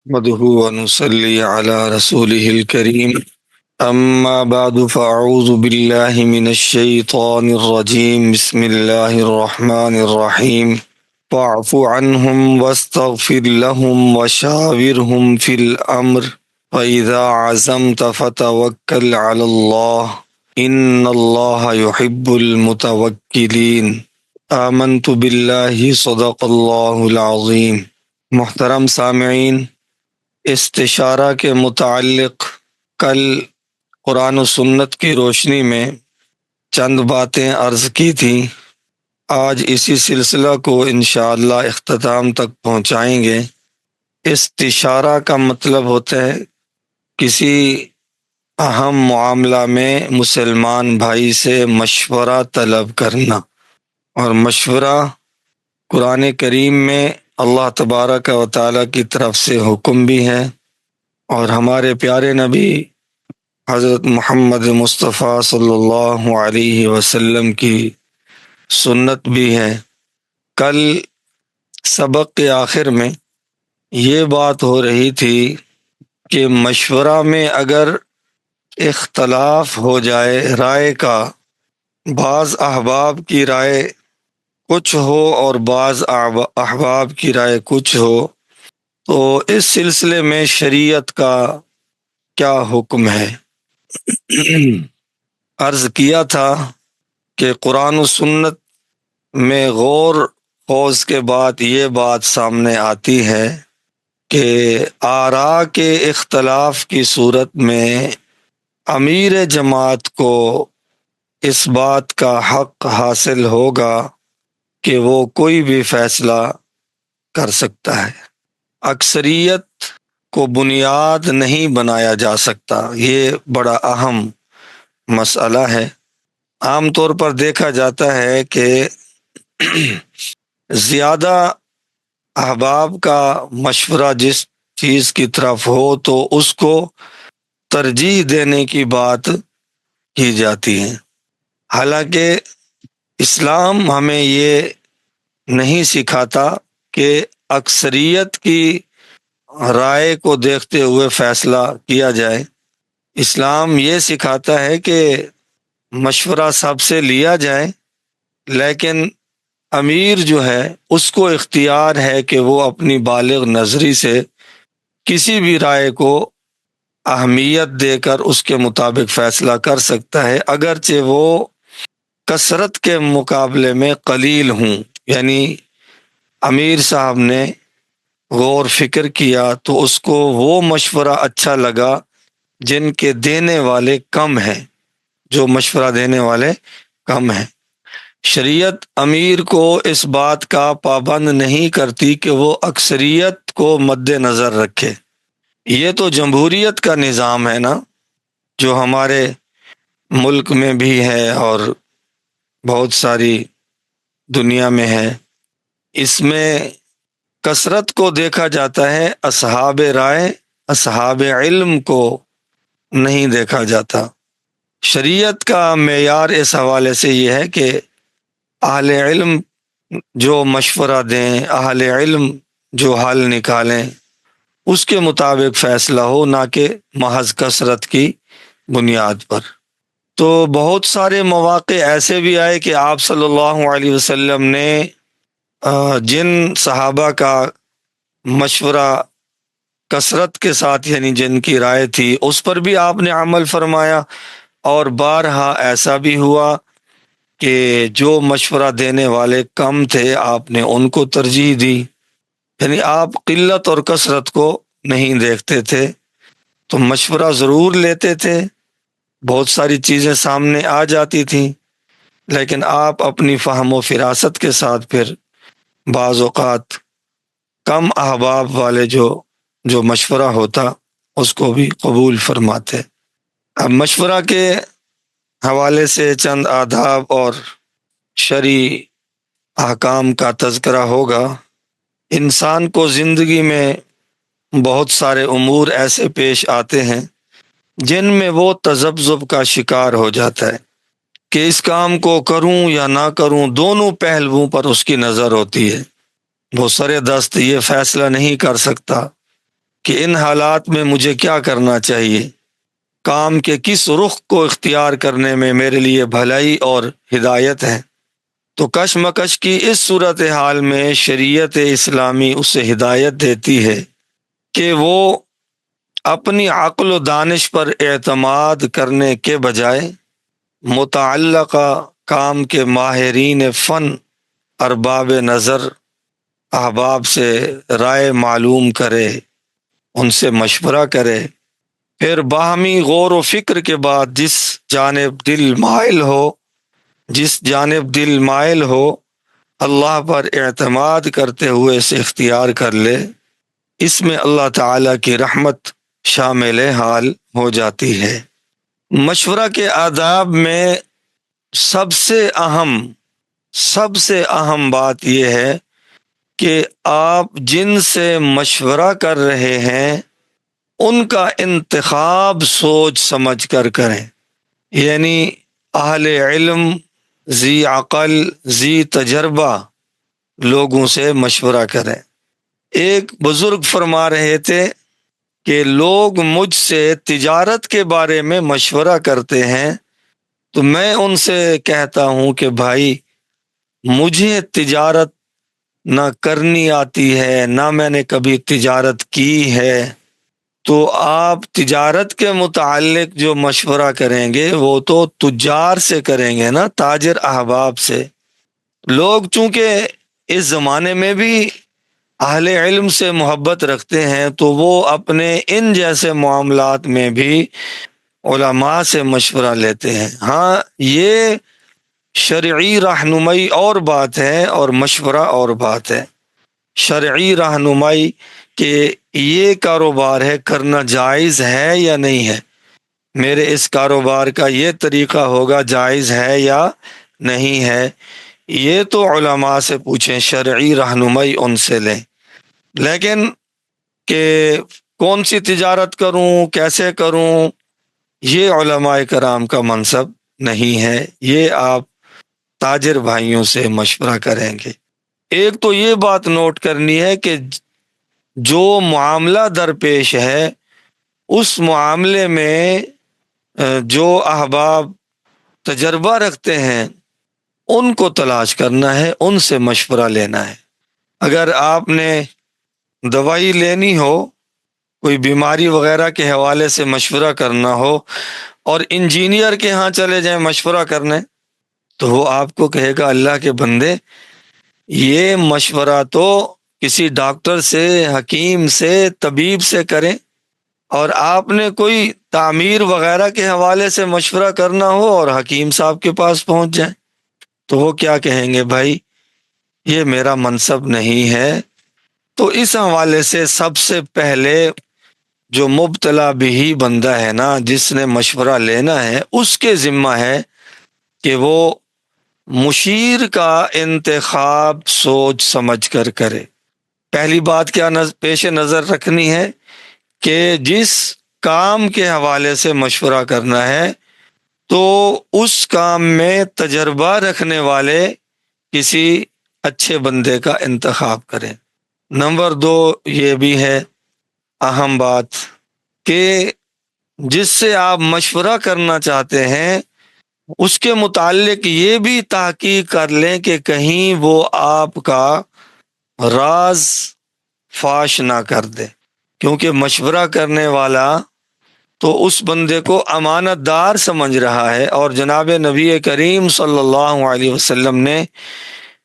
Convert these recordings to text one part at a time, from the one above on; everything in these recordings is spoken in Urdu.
نحمده ونصلي على رسوله الكريم أما بعد فأعوذ بالله من الشيطان الرجيم بسم الله الرحمن الرحيم فاعف عنهم واستغفر لهم وشاورهم في الأمر فإذا عزمت فتوكل على الله إن الله يحب المتوكلين آمنت بالله صدق الله العظيم۔ محترم سامعین، استشارہ کے متعلق کل قرآن و سنت کی روشنی میں چند باتیں عرض کی تھیں۔ آج اسی سلسلہ کو انشاءاللہ اختتام تک پہنچائیں گے۔ استشارہ کا مطلب ہوتا ہے کسی اہم معاملہ میں مسلمان بھائی سے مشورہ طلب کرنا، اور مشورہ قرآن کریم میں اللہ تبارک و تعالیٰ کی طرف سے حکم بھی ہے، اور ہمارے پیارے نبی حضرت محمد مصطفیٰ صلی اللہ علیہ وسلم کی سنت بھی ہے۔ کل سبق کے آخر میں یہ بات ہو رہی تھی کہ مشورہ میں اگر اختلاف ہو جائے رائے کا، بعض احباب کی رائے کچھ ہو اور بعض احباب کی رائے کچھ ہو، تو اس سلسلے میں شریعت کا کیا حکم ہے۔ عرض کیا تھا کہ قرآن و سنت میں غور خوض کے بعد یہ بات سامنے آتی ہے کہ آراء کے اختلاف کی صورت میں امیر جماعت کو اس بات کا حق حاصل ہوگا کہ وہ کوئی بھی فیصلہ کر سکتا ہے۔ اکثریت کو بنیاد نہیں بنایا جا سکتا، یہ بڑا اہم مسئلہ ہے۔ عام طور پر دیکھا جاتا ہے کہ زیادہ احباب کا مشورہ جس چیز کی طرف ہو تو اس کو ترجیح دینے کی بات کی جاتی ہے، حالانکہ اسلام ہمیں یہ نہیں سکھاتا کہ اکثریت کی رائے کو دیکھتے ہوئے فیصلہ کیا جائے۔ اسلام یہ سکھاتا ہے کہ مشورہ سب سے لیا جائے، لیکن امیر جو ہے اس کو اختیار ہے کہ وہ اپنی بالغ نظری سے کسی بھی رائے کو اہمیت دے کر اس کے مطابق فیصلہ کر سکتا ہے، اگرچہ وہ کثرت کے مقابلے میں قلیل ہوں۔ یعنی امیر صاحب نے غور فکر کیا تو اس کو وہ مشورہ اچھا لگا جن کے دینے والے کم ہیں، جو مشورہ دینے والے کم ہیں۔ شریعت امیر کو اس بات کا پابند نہیں کرتی کہ وہ اکثریت کو مد نظر رکھے۔ یہ تو جمہوریت کا نظام ہے نا، جو ہمارے ملک میں بھی ہے اور بہت ساری دنیا میں ہے۔ اس میں کثرت کو دیکھا جاتا ہے، اصحاب رائے اصحاب علم کو نہیں دیکھا جاتا۔ شریعت کا معیار اس حوالے سے یہ ہے کہ اہل علم جو مشورہ دیں، اہل علم جو حل نکالیں، اس کے مطابق فیصلہ ہو، نہ کہ محض کثرت کی بنیاد پر۔ تو بہت سارے مواقع ایسے بھی آئے کہ آپ صلی اللہ علیہ وسلم نے جن صحابہ کا مشورہ کثرت کے ساتھ، یعنی جن کی رائے تھی، اس پر بھی آپ نے عمل فرمایا، اور بارہا ایسا بھی ہوا کہ جو مشورہ دینے والے کم تھے آپ نے ان کو ترجیح دی۔ یعنی آپ قلت اور کثرت کو نہیں دیکھتے تھے، تو مشورہ ضرور لیتے تھے، بہت ساری چیزیں سامنے آ جاتی تھیں، لیکن آپ اپنی فہم و فراست کے ساتھ پھر بعض اوقات کم احباب والے جو مشورہ ہوتا اس کو بھی قبول فرماتے۔ اب مشورہ کے حوالے سے چند آداب اور شرعی احکام کا تذکرہ ہوگا۔ انسان کو زندگی میں بہت سارے امور ایسے پیش آتے ہیں جن میں وہ تذبذب کا شکار ہو جاتا ہے کہ اس کام کو کروں یا نہ کروں، دونوں پہلوؤں پر اس کی نظر ہوتی ہے۔ وہ سر دست یہ فیصلہ نہیں کر سکتا کہ ان حالات میں مجھے کیا کرنا چاہیے، کام کے کس رخ کو اختیار کرنے میں میرے لیے بھلائی اور ہدایت ہے۔ تو کشمکش کی اس صورتحال میں شریعت اسلامی اسے ہدایت دیتی ہے کہ وہ اپنی عقل و دانش پر اعتماد کرنے کے بجائے متعلقہ کام کے ماہرین فن، ارباب نظر، احباب سے رائے معلوم کرے، ان سے مشورہ کرے، پھر باہمی غور و فکر کے بعد جس جانب دل مائل ہو اللہ پر اعتماد کرتے ہوئے اسے اختیار کر لے۔ اس میں اللہ تعالیٰ کی رحمت شامل حال ہو جاتی ہے۔ مشورہ کے آداب میں سب سے اہم بات یہ ہے کہ آپ جن سے مشورہ کر رہے ہیں ان کا انتخاب سوچ سمجھ کر کریں، یعنی اہل علم، ذی عقل، ذی تجربہ لوگوں سے مشورہ کریں۔ ایک بزرگ فرما رہے تھے کہ لوگ مجھ سے تجارت کے بارے میں مشورہ کرتے ہیں تو میں ان سے کہتا ہوں کہ بھائی مجھے تجارت نہ کرنی آتی ہے، نہ میں نے کبھی تجارت کی ہے، تو آپ تجارت کے متعلق جو مشورہ کریں گے وہ تو تجار سے کریں گے نا، تاجر احباب سے۔ لوگ چونکہ اس زمانے میں بھی اہل علم سے محبت رکھتے ہیں تو وہ اپنے ان جیسے معاملات میں بھی علماء سے مشورہ لیتے ہیں۔ ہاں، یہ شرعی رہنمائی اور بات ہے اور مشورہ اور بات ہے۔ شرعی رہنمائی کہ یہ کاروبار ہے، کرنا جائز ہے یا نہیں ہے، میرے اس کاروبار کا یہ طریقہ ہوگا، جائز ہے یا نہیں ہے، یہ تو علماء سے پوچھیں، شرعی رہنمائی ان سے لیں۔ لیکن کہ کون سی تجارت کروں، کیسے کروں، یہ علماء کرام کا منصب نہیں ہے، یہ آپ تاجر بھائیوں سے مشورہ کریں گے۔ ایک تو یہ بات نوٹ کرنی ہے کہ جو معاملہ درپیش ہے اس معاملے میں جو احباب تجربہ رکھتے ہیں ان کو تلاش کرنا ہے، ان سے مشورہ لینا ہے۔ اگر آپ نے دوائی لینی ہو، کوئی بیماری وغیرہ کے حوالے سے مشورہ کرنا ہو اور انجینئر کے ہاں چلے جائیں مشورہ کرنے تو وہ آپ کو کہے گا اللہ کے بندے یہ مشورہ تو کسی ڈاکٹر سے، حکیم سے، طبیب سے کریں، اور آپ نے کوئی تعمیر وغیرہ کے حوالے سے مشورہ کرنا ہو اور حکیم صاحب کے پاس پہنچ جائیں تو وہ کیا کہیں گے، بھائی یہ میرا منصب نہیں ہے۔ تو اس حوالے سے سب سے پہلے جو مبتلا بھی بندہ ہے نا، جس نے مشورہ لینا ہے، اس کے ذمہ ہے کہ وہ مشیر کا انتخاب سوچ سمجھ کر کرے۔ پہلی بات کیا پیش نظر رکھنی ہے کہ جس کام کے حوالے سے مشورہ کرنا ہے تو اس کام میں تجربہ رکھنے والے کسی اچھے بندے کا انتخاب کریں۔ نمبر 2 یہ بھی ہے اہم بات کہ جس سے آپ مشورہ کرنا چاہتے ہیں اس کے متعلق یہ بھی تحقیق کر لیں کہ کہیں وہ آپ کا راز فاش نہ کر دے، کیونکہ مشورہ کرنے والا تو اس بندے کو امانت دار سمجھ رہا ہے، اور جناب نبی کریم صلی اللہ علیہ وسلم نے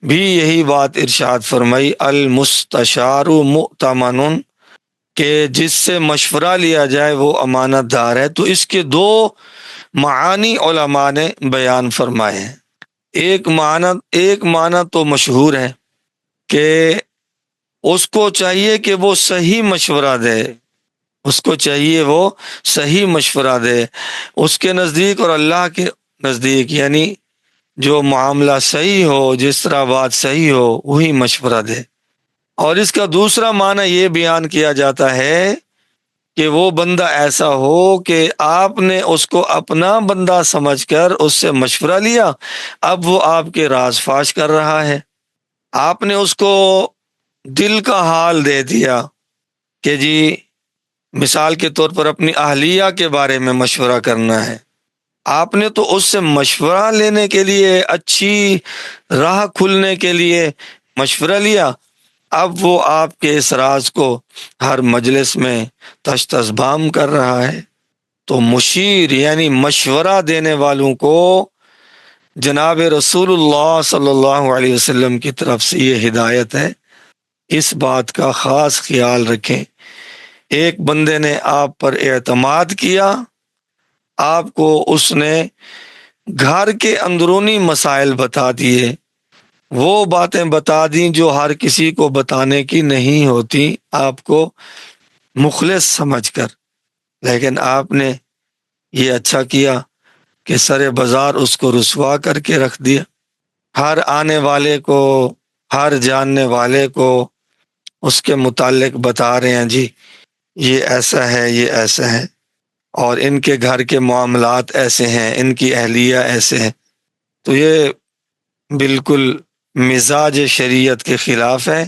بھی یہی بات ارشاد فرمائی، المستشار مؤتمن، کہ جس سے مشورہ لیا جائے وہ امانت دار ہے۔ تو اس کے 2 معانی علماء نے بیان فرمائے ہیں۔ ایک معنی تو مشہور ہے کہ اس کو چاہیے کہ وہ صحیح مشورہ دے، اس کو چاہیے وہ صحیح مشورہ دے، اس کے نزدیک اور اللہ کے نزدیک، یعنی جو معاملہ صحیح ہو، جس طرح بات صحیح ہو وہی مشورہ دے۔ اور اس کا دوسرا معنی یہ بیان کیا جاتا ہے کہ وہ بندہ ایسا ہو کہ آپ نے اس کو اپنا بندہ سمجھ کر اس سے مشورہ لیا، اب وہ آپ کے راز فاش کر رہا ہے، آپ نے اس کو دل کا حال دے دیا کہ جی مثال کے طور پر اپنی اہلیہ کے بارے میں مشورہ کرنا ہے، آپ نے تو اس سے مشورہ لینے کے لیے، اچھی راہ کھلنے کے لیے مشورہ لیا، اب وہ آپ کے اس راز کو ہر مجلس میں تش تش بام کر رہا ہے۔ تو مشیر یعنی مشورہ دینے والوں کو جناب رسول اللہ صلی اللہ علیہ وسلم کی طرف سے یہ ہدایت ہے، اس بات کا خاص خیال رکھیں۔ ایک بندے نے آپ پر اعتماد کیا، آپ کو اس نے گھر کے اندرونی مسائل بتا دیے، وہ باتیں بتا دیں جو ہر کسی کو بتانے کی نہیں ہوتی، آپ کو مخلص سمجھ کر، لیکن آپ نے یہ اچھا کیا کہ سر بازار اس کو رسوا کر کے رکھ دیا۔ ہر آنے والے کو، ہر جاننے والے کو اس کے متعلق بتا رہے ہیں، جی یہ ایسا ہے، یہ ایسا ہے، اور ان کے گھر کے معاملات ایسے ہیں، ان کی اہلیہ ایسے ہیں۔ تو یہ بالکل مزاج شریعت کے خلاف ہے،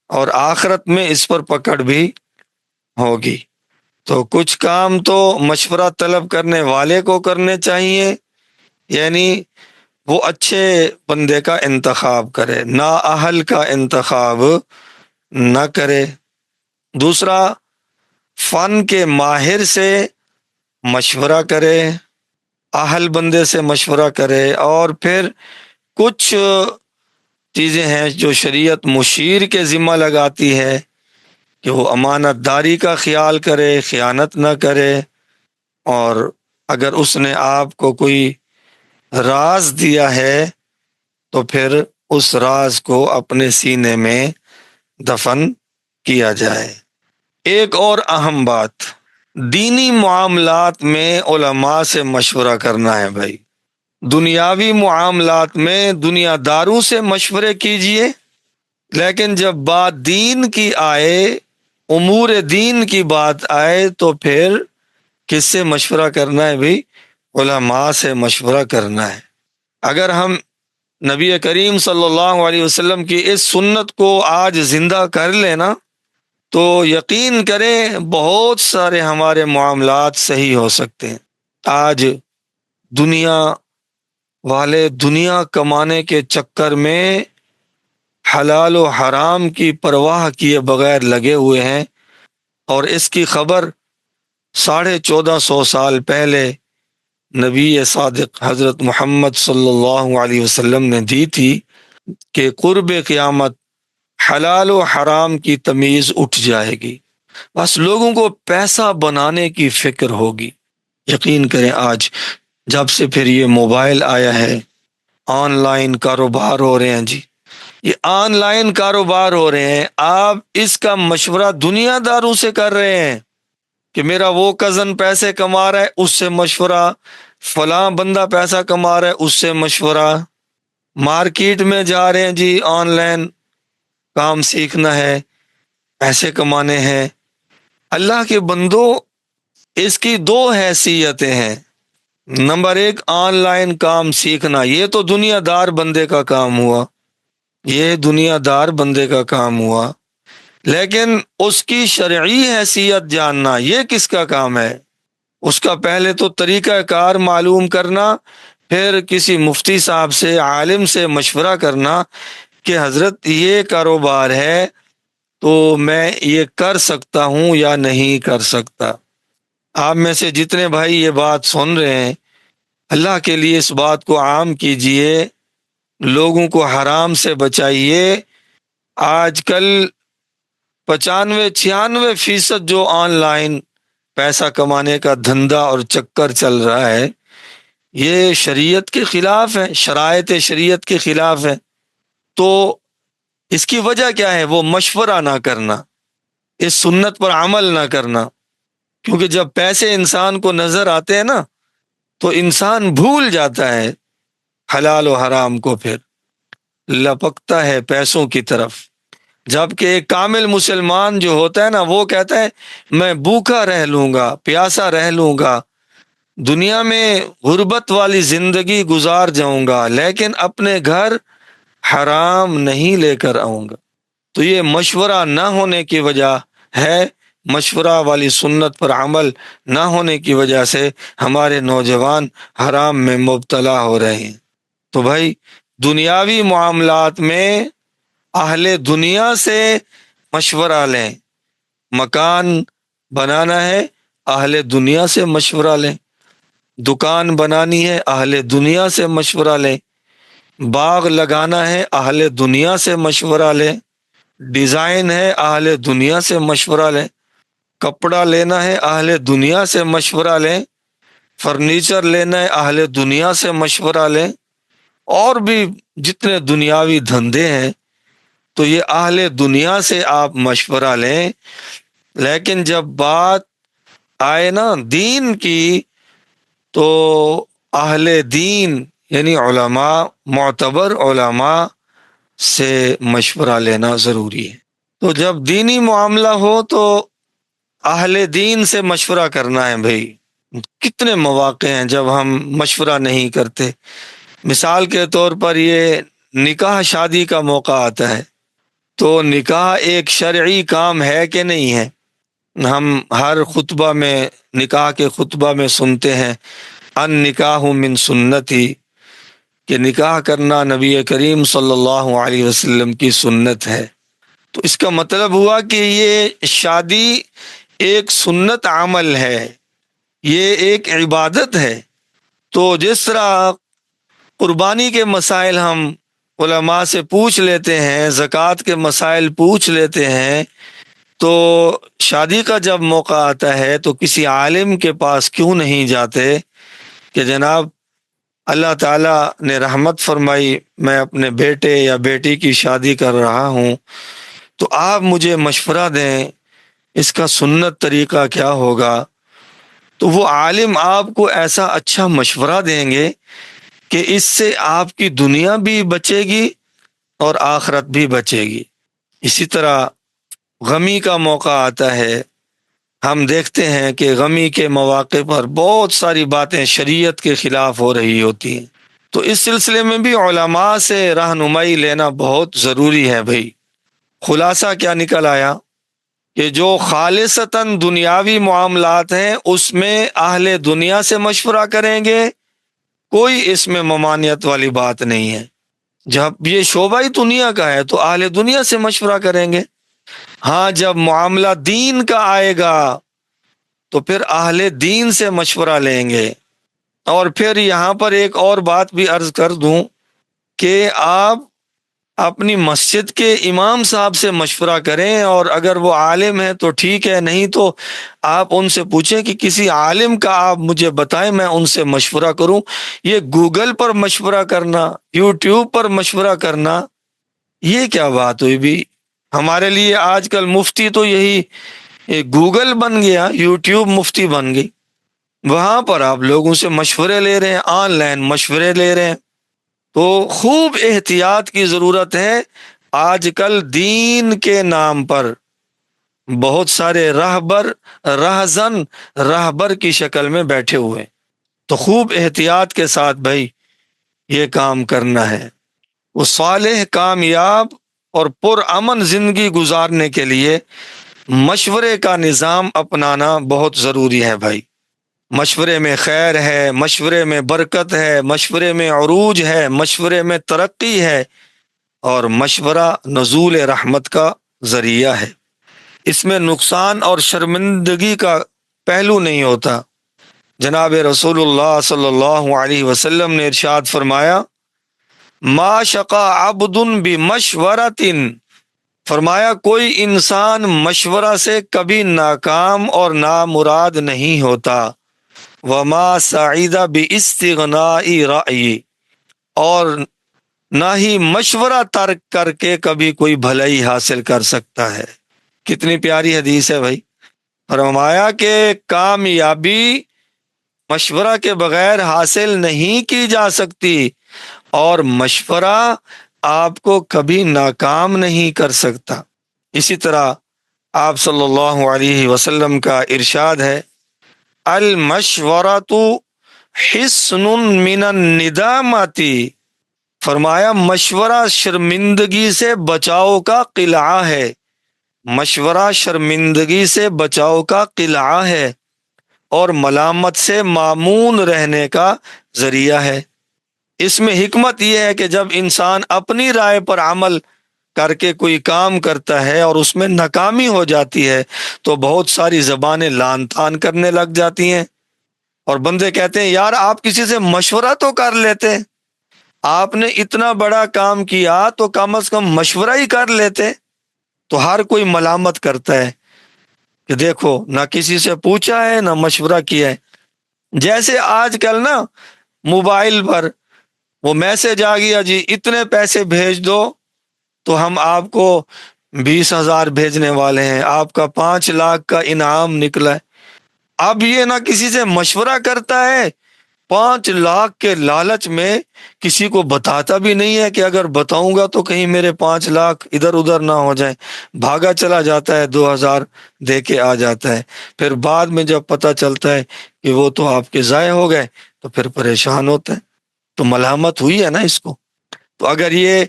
اور آخرت میں اس پر پکڑ بھی ہوگی۔ تو کچھ کام تو مشورہ طلب کرنے والے کو کرنے چاہیے، یعنی وہ اچھے بندے کا انتخاب کرے، نااہل کا انتخاب نہ کرے۔ دوسرا، فن کے ماہر سے مشورہ کرے، اہل بندے سے مشورہ کرے، اور پھر کچھ چیزیں ہیں جو شریعت مشیر کے ذمہ لگاتی ہے کہ وہ امانت داری کا خیال کرے، خیانت نہ کرے، اور اگر اس نے آپ کو کوئی راز دیا ہے تو پھر اس راز کو اپنے سینے میں دفن کیا جائے۔ ایک اور اہم بات، دینی معاملات میں علماء سے مشورہ کرنا ہے بھائی۔ دنیاوی معاملات میں دنیا داروں سے مشورے کیجئے، لیکن جب بات دین کی آئے، امور دین کی بات آئے، تو پھر کس سے مشورہ کرنا ہے بھائی؟ علماء سے مشورہ کرنا ہے۔ اگر ہم نبی کریم صلی اللہ علیہ وسلم کی اس سنت کو آج زندہ کر لینا تو یقین کریں بہت سارے ہمارے معاملات صحیح ہو سکتے ہیں۔ آج دنیا والے دنیا کمانے کے چکر میں حلال و حرام کی پرواہ کیے بغیر لگے ہوئے ہیں، اور اس کی خبر 1450 سال پہلے نبی صادق حضرت محمد صلی اللہ علیہ وسلم نے دی تھی کہ قرب قیامت حلال و حرام کی تمیز اٹھ جائے گی، بس لوگوں کو پیسہ بنانے کی فکر ہوگی۔ یقین کریں آج جب سے پھر یہ موبائل آیا ہے، آن لائن کاروبار ہو رہے ہیں، جی یہ آن لائن کاروبار ہو رہے ہیں، آپ اس کا مشورہ دنیا داروں سے کر رہے ہیں کہ میرا وہ کزن پیسے کما رہا ہے، اس سے مشورہ، فلاں بندہ پیسہ کما رہا ہے، اس سے مشورہ، مارکیٹ میں جا رہے ہیں، جی آن لائن کام سیکھنا ہے، پیسے کمانے ہیں۔ اللہ کے بندو، اس کی دو حیثیتیں ہیں۔ نمبر ایک، آن لائن کام سیکھنا، یہ تو دنیا دار بندے کا کام ہوا، یہ دنیا دار بندے کا کام ہوا، لیکن اس کی شرعی حیثیت جاننا یہ کس کا کام ہے؟ اس کا پہلے تو طریقہ کار معلوم کرنا، پھر کسی مفتی صاحب سے، عالم سے مشورہ کرنا کہ حضرت یہ کاروبار ہے تو میں یہ کر سکتا ہوں یا نہیں کر سکتا۔ آپ میں سے جتنے بھائی یہ بات سن رہے ہیں، اللہ کے لیے اس بات کو عام کیجئے، لوگوں کو حرام سے بچائیے۔ آج کل 95-96% جو آن لائن پیسہ کمانے کا دھندا اور چکر چل رہا ہے، یہ شریعت کے خلاف ہے، شرائط شریعت کے خلاف ہے۔ تو اس کی وجہ کیا ہے؟ وہ مشورہ نہ کرنا، اس سنت پر عمل نہ کرنا، کیونکہ جب پیسے انسان کو نظر آتے ہیں نا تو انسان بھول جاتا ہے حلال و حرام کو، پھر لپکتا ہے پیسوں کی طرف۔ جبکہ ایک کامل مسلمان جو ہوتا ہے نا، وہ کہتا ہے میں بھوکا رہ لوں گا، پیاسا رہ لوں گا، دنیا میں غربت والی زندگی گزار جاؤں گا، لیکن اپنے گھر حرام نہیں لے کر آؤں گا۔ تو یہ مشورہ نہ ہونے کی وجہ ہے مشورہ والی سنت پر عمل نہ ہونے کی وجہ سے ہمارے نوجوان حرام میں مبتلا ہو رہے ہیں۔ تو بھائی دنیاوی معاملات میں اہل دنیا سے مشورہ لیں، مکان بنانا ہے اہل دنیا سے مشورہ لیں، دکان بنانی ہے اہل دنیا سے مشورہ لیں، باغ لگانا ہے اہل دنیا سے مشورہ لیں، ڈیزائن ہے اہل دنیا سے مشورہ لیں، کپڑا لینا ہے اہل دنیا سے مشورہ لیں، فرنیچر لینا ہے اہل دنیا سے مشورہ لیں، اور بھی جتنے دنیاوی دھندے ہیں تو یہ اہل دنیا سے آپ مشورہ لیں۔ لیکن جب بات آئے نا دین کی تو اہل دین یعنی علماء، معتبر علماء سے مشورہ لینا ضروری ہے۔ تو جب دینی معاملہ ہو تو اہل دین سے مشورہ کرنا ہے بھائی۔ کتنے مواقع ہیں جب ہم مشورہ نہیں کرتے، مثال کے طور پر یہ نکاح شادی کا موقع آتا ہے تو نکاح ایک شرعی کام ہے کہ نہیں ہے؟ ہم ہر خطبہ میں، نکاح کے خطبہ میں سنتے ہیں ان نکاح من سنتی، کہ نکاح کرنا نبی کریم صلی اللہ علیہ وسلم کی سنت ہے۔ تو اس کا مطلب ہوا کہ یہ شادی ایک سنت عمل ہے، یہ ایک عبادت ہے۔ تو جس طرح قربانی کے مسائل ہم علماء سے پوچھ لیتے ہیں، زکوٰۃ کے مسائل پوچھ لیتے ہیں، تو شادی کا جب موقع آتا ہے تو کسی عالم کے پاس کیوں نہیں جاتے کہ جناب اللہ تعالیٰ نے رحمت فرمائی، میں اپنے بیٹے یا بیٹی کی شادی کر رہا ہوں، تو آپ مجھے مشورہ دیں اس کا سنت طریقہ کیا ہوگا۔ تو وہ عالم آپ کو ایسا اچھا مشورہ دیں گے کہ اس سے آپ کی دنیا بھی بچے گی اور آخرت بھی بچے گی۔ اسی طرح غمی کا موقع آتا ہے، ہم دیکھتے ہیں کہ غمی کے مواقع پر بہت ساری باتیں شریعت کے خلاف ہو رہی ہوتی ہیں، تو اس سلسلے میں بھی علماء سے رہنمائی لینا بہت ضروری ہے بھائی۔ خلاصہ کیا نکل آیا کہ جو خالصتاً دنیاوی معاملات ہیں اس میں اہل دنیا سے مشورہ کریں گے، کوئی اس میں ممانعت والی بات نہیں ہے۔ جب یہ شعبہ ہی دنیا کا ہے تو اہل دنیا سے مشورہ کریں گے۔ ہاں جب معاملہ دین کا آئے گا تو پھر اہل دین سے مشورہ لیں گے۔ اور پھر یہاں پر ایک اور بات بھی عرض کر دوں کہ آپ اپنی مسجد کے امام صاحب سے مشورہ کریں، اور اگر وہ عالم ہے تو ٹھیک ہے، نہیں تو آپ ان سے پوچھیں کہ کسی عالم کا آپ مجھے بتائیں میں ان سے مشورہ کروں۔ یہ گوگل پر مشورہ کرنا، یوٹیوب پر مشورہ کرنا، یہ کیا بات ہوئی بھی؟ ہمارے لیے آج کل مفتی تو یہی گوگل بن گیا، یوٹیوب مفتی بن گئی، وہاں پر آپ لوگوں سے مشورے لے رہے ہیں، آن لائن مشورے لے رہے ہیں۔ تو خوب احتیاط کی ضرورت ہے۔ آج کل دین کے نام پر بہت سارے راہبر کی شکل میں بیٹھے ہوئے، تو خوب احتیاط کے ساتھ بھائی یہ کام کرنا ہے۔ وہ صالح، کامیاب اور پرامن زندگی گزارنے کے لیے مشورے کا نظام اپنانا بہت ضروری ہے بھائی۔ مشورے میں خیر ہے، مشورے میں برکت ہے، مشورے میں عروج ہے، مشورے میں ترقی ہے، اور مشورہ نزول رحمت کا ذریعہ ہے۔ اس میں نقصان اور شرمندگی کا پہلو نہیں ہوتا۔ جناب رسول اللہ صلی اللہ علیہ وسلم نے ارشاد فرمایا ما شقا عبد بمشورۃ، فرمایا کوئی انسان مشورہ سے کبھی ناکام اور نامراد نہیں ہوتا۔ وما سعید باستغناء رأی، اور نہ ہی مشورہ ترک کر کے کبھی کوئی بھلائی حاصل کر سکتا ہے۔ کتنی پیاری حدیث ہے بھائی۔ فرمایا کہ کامیابی مشورہ کے بغیر حاصل نہیں کی جا سکتی، اور مشورہ آپ کو کبھی ناکام نہیں کر سکتا۔ اسی طرح آپ صلی اللہ علیہ وسلم کا ارشاد ہے المشورۃ حصن من الندامۃ، فرمایا مشورہ شرمندگی سے بچاؤ کا قلعہ ہے۔ مشورہ شرمندگی سے بچاؤ کا قلعہ ہے اور ملامت سے مامون رہنے کا ذریعہ ہے۔ اس میں حکمت یہ ہے کہ جب انسان اپنی رائے پر عمل کر کے کوئی کام کرتا ہے اور اس میں ناکامی ہو جاتی ہے تو بہت ساری زبانیں لان تان کرنے لگ جاتی ہیں، اور بندے کہتے ہیں یار آپ کسی سے مشورہ تو کر لیتے، آپ نے اتنا بڑا کام کیا تو کم از کم مشورہ ہی کر لیتے۔ تو ہر کوئی ملامت کرتا ہے کہ دیکھو نہ کسی سے پوچھا ہے نہ مشورہ کیا ہے۔ جیسے آج کل نا موبائل پر وہ میسج آ گیا جی اتنے پیسے بھیج دو تو ہم آپ کو 20,000 بھیجنے والے ہیں، آپ کا 5 لاکھ کا انعام نکلا ہے۔ اب یہ نہ کسی سے مشورہ کرتا ہے، 5 لاکھ کے لالچ میں کسی کو بتاتا بھی نہیں ہے کہ اگر بتاؤں گا تو کہیں میرے 5 لاکھ ادھر ادھر نہ ہو جائیں، بھاگا چلا جاتا ہے، 2,000 دے کے آ جاتا ہے۔ پھر بعد میں جب پتہ چلتا ہے کہ وہ تو آپ کے ضائع ہو گئے تو پھر پریشان ہوتا ہے۔ تو ملامت ہوئی ہے نا اس کو۔ تو اگر یہ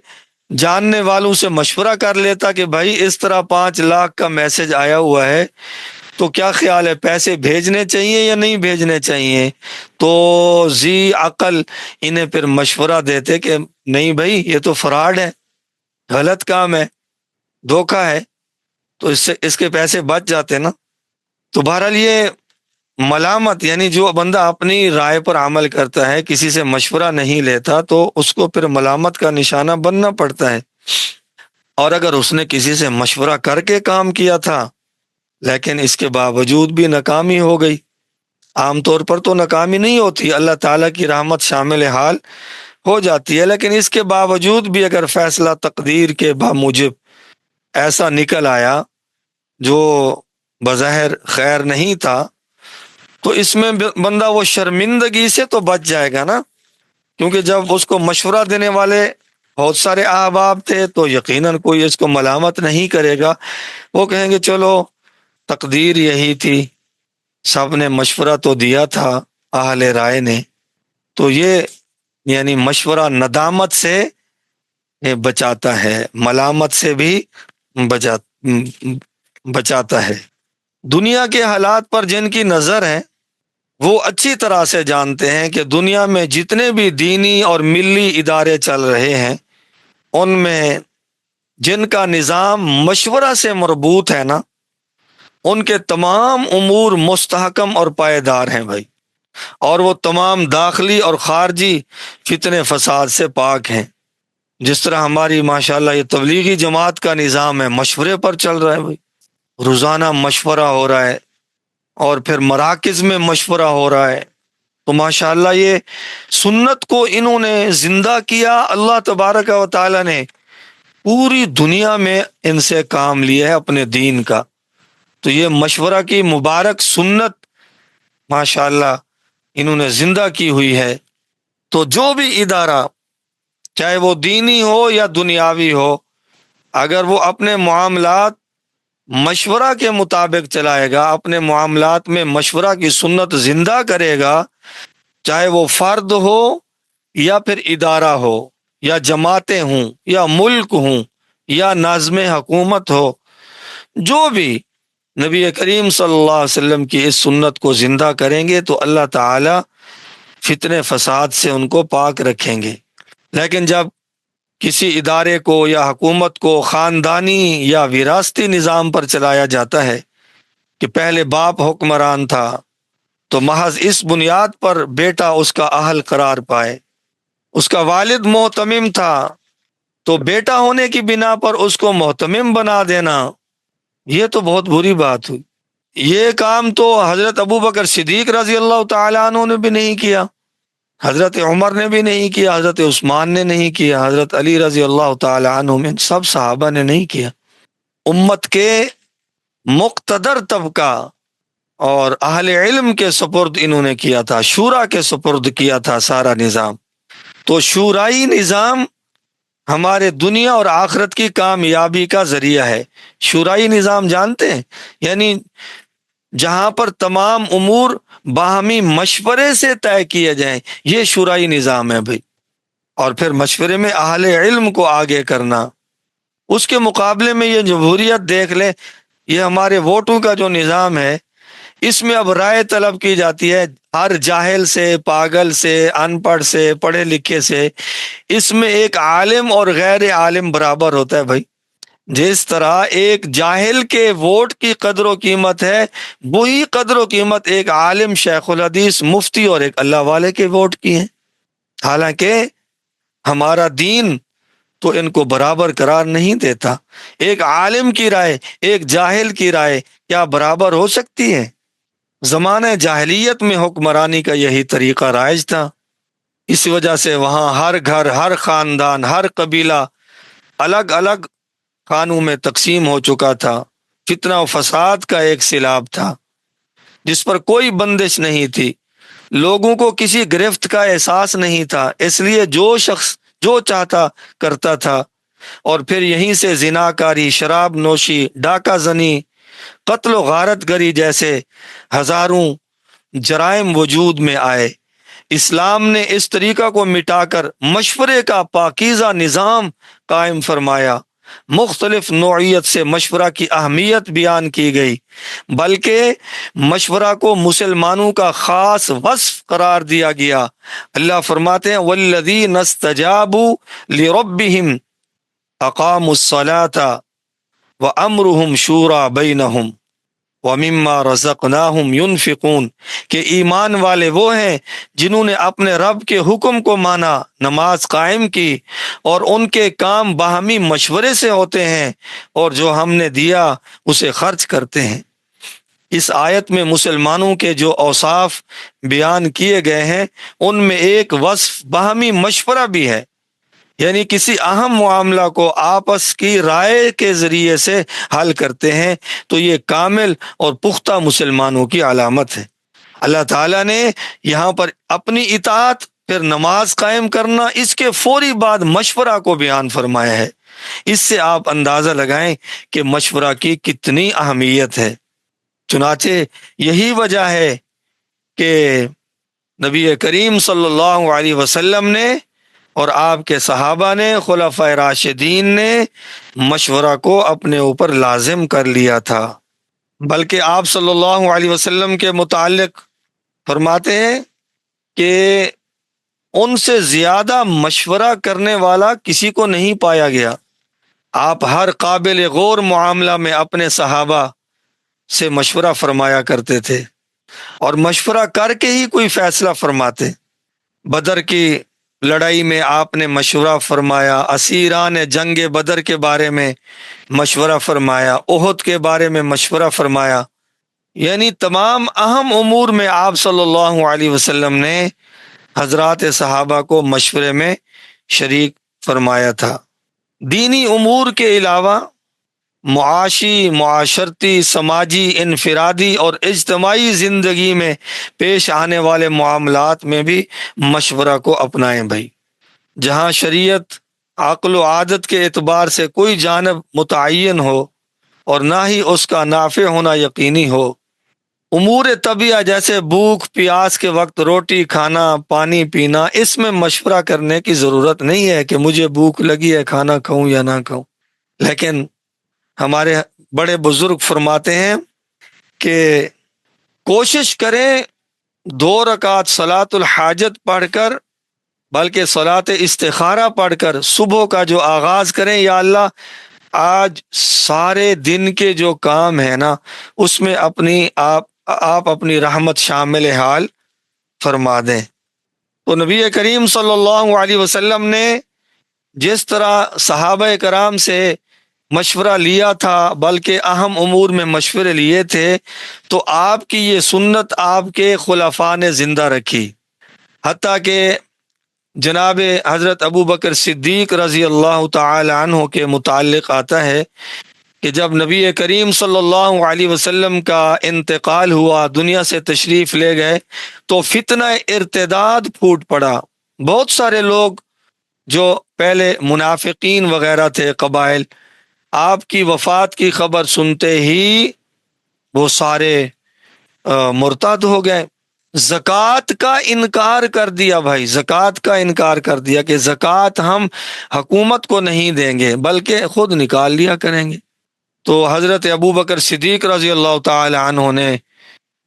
جاننے والوں سے مشورہ کر لیتا کہ بھائی اس طرح 5 لاکھ کا میسج آیا ہوا ہے تو کیا خیال ہے پیسے بھیجنے چاہیے یا نہیں بھیجنے چاہیے، تو ذی عقل انہیں پھر مشورہ دیتے کہ نہیں بھائی یہ تو فراڈ ہے، غلط کام ہے، دھوکہ ہے، تو اس کے پیسے بچ جاتے نا۔ تو بہرحال یہ ملامت یعنی جو بندہ اپنی رائے پر عمل کرتا ہے، کسی سے مشورہ نہیں لیتا، تو اس کو پھر ملامت کا نشانہ بننا پڑتا ہے۔ اور اگر اس نے کسی سے مشورہ کر کے کام کیا تھا لیکن اس کے باوجود بھی ناکامی ہو گئی، عام طور پر تو ناکامی نہیں ہوتی، اللہ تعالیٰ کی رحمت شامل حال ہو جاتی ہے، لیکن اس کے باوجود بھی اگر فیصلہ تقدیر کے باموجب ایسا نکل آیا جو بظاہر خیر نہیں تھا، تو اس میں بندہ وہ شرمندگی سے تو بچ جائے گا نا، کیونکہ جب اس کو مشورہ دینے والے بہت سارے احباب تھے تو یقیناً کوئی اس کو ملامت نہیں کرے گا، وہ کہیں گے چلو تقدیر یہی تھی، سب نے مشورہ تو دیا تھا اہل رائے نے۔ تو یہ یعنی مشورہ ندامت سے بچاتا ہے، ملامت سے بھی بچاتا ہے۔ دنیا کے حالات پر جن کی نظر ہے وہ اچھی طرح سے جانتے ہیں کہ دنیا میں جتنے بھی دینی اور ملی ادارے چل رہے ہیں ان میں جن کا نظام مشورہ سے مربوط ہے نا، ان کے تمام امور مستحکم اور پائیدار ہیں بھائی، اور وہ تمام داخلی اور خارجی فتنے فساد سے پاک ہیں۔ جس طرح ہماری ماشاءاللہ یہ تبلیغی جماعت کا نظام ہے، مشورے پر چل رہا ہے بھائی، روزانہ مشورہ ہو رہا ہے، اور پھر مراکز میں مشورہ ہو رہا ہے۔ تو ماشاءاللہ یہ سنت کو انہوں نے زندہ کیا، اللہ تبارک و تعالی نے پوری دنیا میں ان سے کام لیا ہے اپنے دین کا۔ تو یہ مشورہ کی مبارک سنت ماشاءاللہ انہوں نے زندہ کی ہوئی ہے۔ تو جو بھی ادارہ چاہے وہ دینی ہو یا دنیاوی ہو، اگر وہ اپنے معاملات مشورہ کے مطابق چلائے گا، اپنے معاملات میں مشورہ کی سنت زندہ کرے گا، چاہے وہ فرد ہو یا پھر ادارہ ہو یا جماعتیں ہوں یا ملک ہوں یا نظم حکومت ہو، جو بھی نبی کریم صلی اللہ علیہ وسلم کی اس سنت کو زندہ کریں گے تو اللہ تعالی فتنے فساد سے ان کو پاک رکھیں گے۔ لیکن جب کسی ادارے کو یا حکومت کو خاندانی یا وراثتی نظام پر چلایا جاتا ہے کہ پہلے باپ حکمران تھا تو محض اس بنیاد پر بیٹا اس کا اہل قرار پائے، اس کا والد محتمم تھا تو بیٹا ہونے کی بنا پر اس کو محتمم بنا دینا، یہ تو بہت بری بات ہوئی۔ یہ کام تو حضرت ابو بکر صدیق رضی اللہ تعالیٰ عنہ نے بھی نہیں کیا، حضرت عمر نے بھی نہیں کیا، حضرت عثمان نے نہیں کیا، حضرت علی رضی اللہ تعالی عنہ میں سب صحابہ نے نہیں کیا۔ امت کے مقتدر طبقہ اور اہل علم کے سپرد انہوں نے کیا تھا، شورا کے سپرد کیا تھا سارا نظام۔ تو شورائی نظام ہمارے دنیا اور آخرت کی کامیابی کا ذریعہ ہے۔ شورائی نظام جانتے ہیں؟ یعنی جہاں پر تمام امور باہمی مشورے سے طے کیے جائیں، یہ شورائی نظام ہے بھائی۔ اور پھر مشورے میں اہل علم کو آگے کرنا، اس کے مقابلے میں یہ جمہوریت دیکھ لیں، یہ ہمارے ووٹوں کا جو نظام ہے، اس میں اب رائے طلب کی جاتی ہے ہر جاہل سے، پاگل سے، ان پڑھ سے، پڑھے لکھے سے۔ اس میں ایک عالم اور غیر عالم برابر ہوتا ہے بھائی۔ جس طرح ایک جاہل کے ووٹ کی قدر و قیمت ہے، وہی قدر و قیمت ایک عالم، شیخ الحدیث، مفتی اور ایک اللہ والے کے ووٹ کی ہے۔ حالانکہ ہمارا دین تو ان کو برابر قرار نہیں دیتا۔ ایک عالم کی رائے ایک جاہل کی رائے کیا برابر ہو سکتی ہے؟ زمانہ جاہلیت میں حکمرانی کا یہی طریقہ رائج تھا۔ اس وجہ سے وہاں ہر گھر، ہر خاندان، ہر قبیلہ الگ الگ خانوں میں تقسیم ہو چکا تھا۔ فتنہ و فساد کا ایک سیلاب تھا جس پر کوئی بندش نہیں تھی، لوگوں کو کسی گرفت کا احساس نہیں تھا، اس لیے جو شخص جو چاہتا کرتا تھا۔ اور پھر یہیں سے زنا کاری، شراب نوشی، ڈاکہ زنی، قتل و غارت گری جیسے ہزاروں جرائم وجود میں آئے۔ اسلام نے اس طریقہ کو مٹا کر مشورے کا پاکیزہ نظام قائم فرمایا۔ مختلف نوعیت سے مشورہ کی اہمیت بیان کی گئی، بلکہ مشورہ کو مسلمانوں کا خاص وصف قرار دیا گیا۔ اللہ فرماتے ہیں والذین استجابوا لربہم اقاموا الصلاۃ وامرهم شورى بینہم وَمِمَّا رَزَقْنَاهُمْ يُنْفِقُونَ، کہ ایمان والے وہ ہیں جنہوں نے اپنے رب کے حکم کو مانا، نماز قائم کی، اور ان کے کام باہمی مشورے سے ہوتے ہیں، اور جو ہم نے دیا اسے خرچ کرتے ہیں۔ اس آیت میں مسلمانوں کے جو اوصاف بیان کیے گئے ہیں ان میں ایک وصف باہمی مشورہ بھی ہے، یعنی کسی اہم معاملہ کو آپس کی رائے کے ذریعے سے حل کرتے ہیں، تو یہ کامل اور پختہ مسلمانوں کی علامت ہے۔ اللہ تعالیٰ نے یہاں پر اپنی اطاعت، پھر نماز قائم کرنا، اس کے فوری بعد مشورہ کو بیان فرمایا ہے۔ اس سے آپ اندازہ لگائیں کہ مشورہ کی کتنی اہمیت ہے۔ چنانچہ یہی وجہ ہے کہ نبی کریم صلی اللہ علیہ وسلم نے اور آپ کے صحابہ نے، خلفائے راشدین نے مشورہ کو اپنے اوپر لازم کر لیا تھا۔ بلکہ آپ صلی اللہ علیہ وسلم کے متعلق فرماتے ہیں کہ ان سے زیادہ مشورہ کرنے والا کسی کو نہیں پایا گیا۔ آپ ہر قابل غور معاملہ میں اپنے صحابہ سے مشورہ فرمایا کرتے تھے، اور مشورہ کر کے ہی کوئی فیصلہ فرماتے۔ بدر کی لڑائی میں آپ نے مشورہ فرمایا، اسیران جنگ بدر کے بارے میں مشورہ فرمایا، احد کے بارے میں مشورہ فرمایا، یعنی تمام اہم امور میں آپ صلی اللہ علیہ وسلم نے حضرات صحابہ کو مشورے میں شریک فرمایا تھا۔ دینی امور کے علاوہ معاشی، معاشرتی، سماجی، انفرادی اور اجتماعی زندگی میں پیش آنے والے معاملات میں بھی مشورہ کو اپنائیں بھائی۔ جہاں شریعت عقل و عادت کے اعتبار سے کوئی جانب متعین ہو اور نہ ہی اس کا نافع ہونا یقینی ہو، امور طبیعہ جیسے بھوک پیاس کے وقت روٹی کھانا، پانی پینا، اس میں مشورہ کرنے کی ضرورت نہیں ہے کہ مجھے بھوک لگی ہے، کھانا کھاؤں یا نہ کھاؤں۔ لیکن ہمارے بڑے بزرگ فرماتے ہیں کہ کوشش کریں 2 رکعت صلاۃ الحاجت پڑھ کر، بلکہ صلاۃ استخارہ پڑھ کر صبح کا جو آغاز کریں، یا اللہ آج سارے دن کے جو کام ہیں نا، اس میں آپ اپنی رحمت شامل حال فرما دیں۔ تو نبی کریم صلی اللہ علیہ وسلم نے جس طرح صحابہ کرام سے مشورہ لیا تھا، بلکہ اہم امور میں مشورے لیے تھے، تو آپ کی یہ سنت آپ کے خلفاء نے زندہ رکھی۔ حتیٰ کہ جناب حضرت ابو بکر صدیق رضی اللہ تعالی عنہ کے متعلق آتا ہے کہ جب نبی کریم صلی اللہ علیہ وسلم کا انتقال ہوا، دنیا سے تشریف لے گئے، تو فتنہ ارتداد پھوٹ پڑا۔ بہت سارے لوگ جو پہلے منافقین وغیرہ تھے، قبائل، آپ کی وفات کی خبر سنتے ہی وہ سارے مرتد ہو گئے، زکوٰۃ کا انکار کر دیا بھائی، زکوٰۃ کا انکار کر دیا کہ زکوٰۃ ہم حکومت کو نہیں دیں گے بلکہ خود نکال لیا کریں گے۔ تو حضرت ابوبکر صدیق رضی اللہ تعالی عنہ نے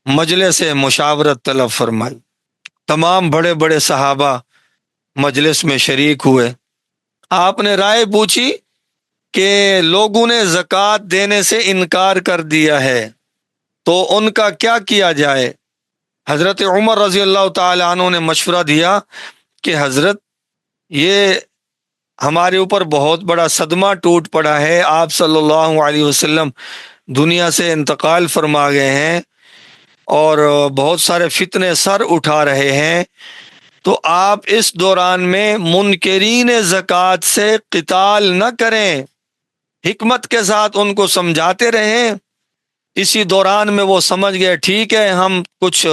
مجلس مشاورت طلب فرمائی، تمام بڑے بڑے صحابہ مجلس میں شریک ہوئے، آپ نے رائے پوچھی کہ لوگوں نے زکوٰۃ دینے سے انکار کر دیا ہے تو ان کا کیا کیا جائے۔ حضرت عمر رضی اللہ تعالی عنہ نے مشورہ دیا کہ حضرت یہ ہمارے اوپر بہت بڑا صدمہ ٹوٹ پڑا ہے، آپ صلی اللہ علیہ وسلم دنیا سے انتقال فرما گئے ہیں اور بہت سارے فتنے سر اٹھا رہے ہیں، تو آپ اس دوران میں منکرین زکوٰۃ سے قتال نہ کریں، حکمت کے ساتھ ان کو سمجھاتے رہیں۔ اسی دوران میں وہ سمجھ گئے ٹھیک ہے ہم کچھ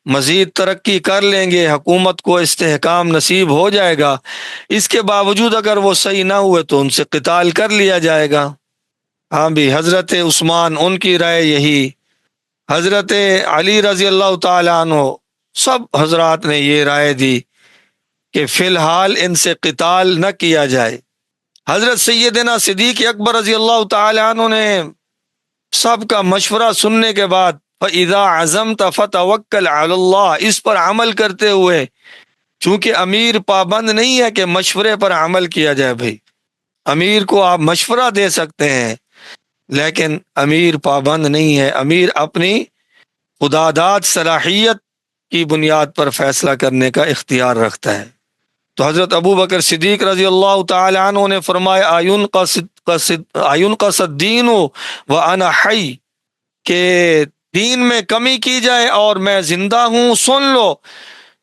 مزید ترقی کر لیں گے، حکومت کو استحکام نصیب ہو جائے گا، اس کے باوجود اگر وہ صحیح نہ ہوئے تو ان سے قتال کر لیا جائے گا۔ ہاں بھی حضرت عثمان ان کی رائے یہی، حضرت علی رضی اللہ تعالی عنہ، سب حضرات نے یہ رائے دی کہ فی الحال ان سے قتال نہ کیا جائے۔ حضرت سیدنا صدیق اکبر رضی اللہ تعالی عنہ نے سب کا مشورہ سننے کے بعد فَإِذَا عَزَمْتَ فَتَوَكَّلْ عَلَى اللَّهِ، اس پر عمل کرتے ہوئے، چونکہ امیر پابند نہیں ہے کہ مشورے پر عمل کیا جائے بھائی، امیر کو آپ مشورہ دے سکتے ہیں لیکن امیر پابند نہیں ہے، امیر اپنی خداداد صلاحیت کی بنیاد پر فیصلہ کرنے کا اختیار رکھتا ہے۔ تو حضرت ابوبکر صدیق رضی اللہ تعالی عنہ نے فرمایا آینقص الدین وانا حی، کہ دین میں کمی کی جائے اور میں زندہ ہوں، سن لو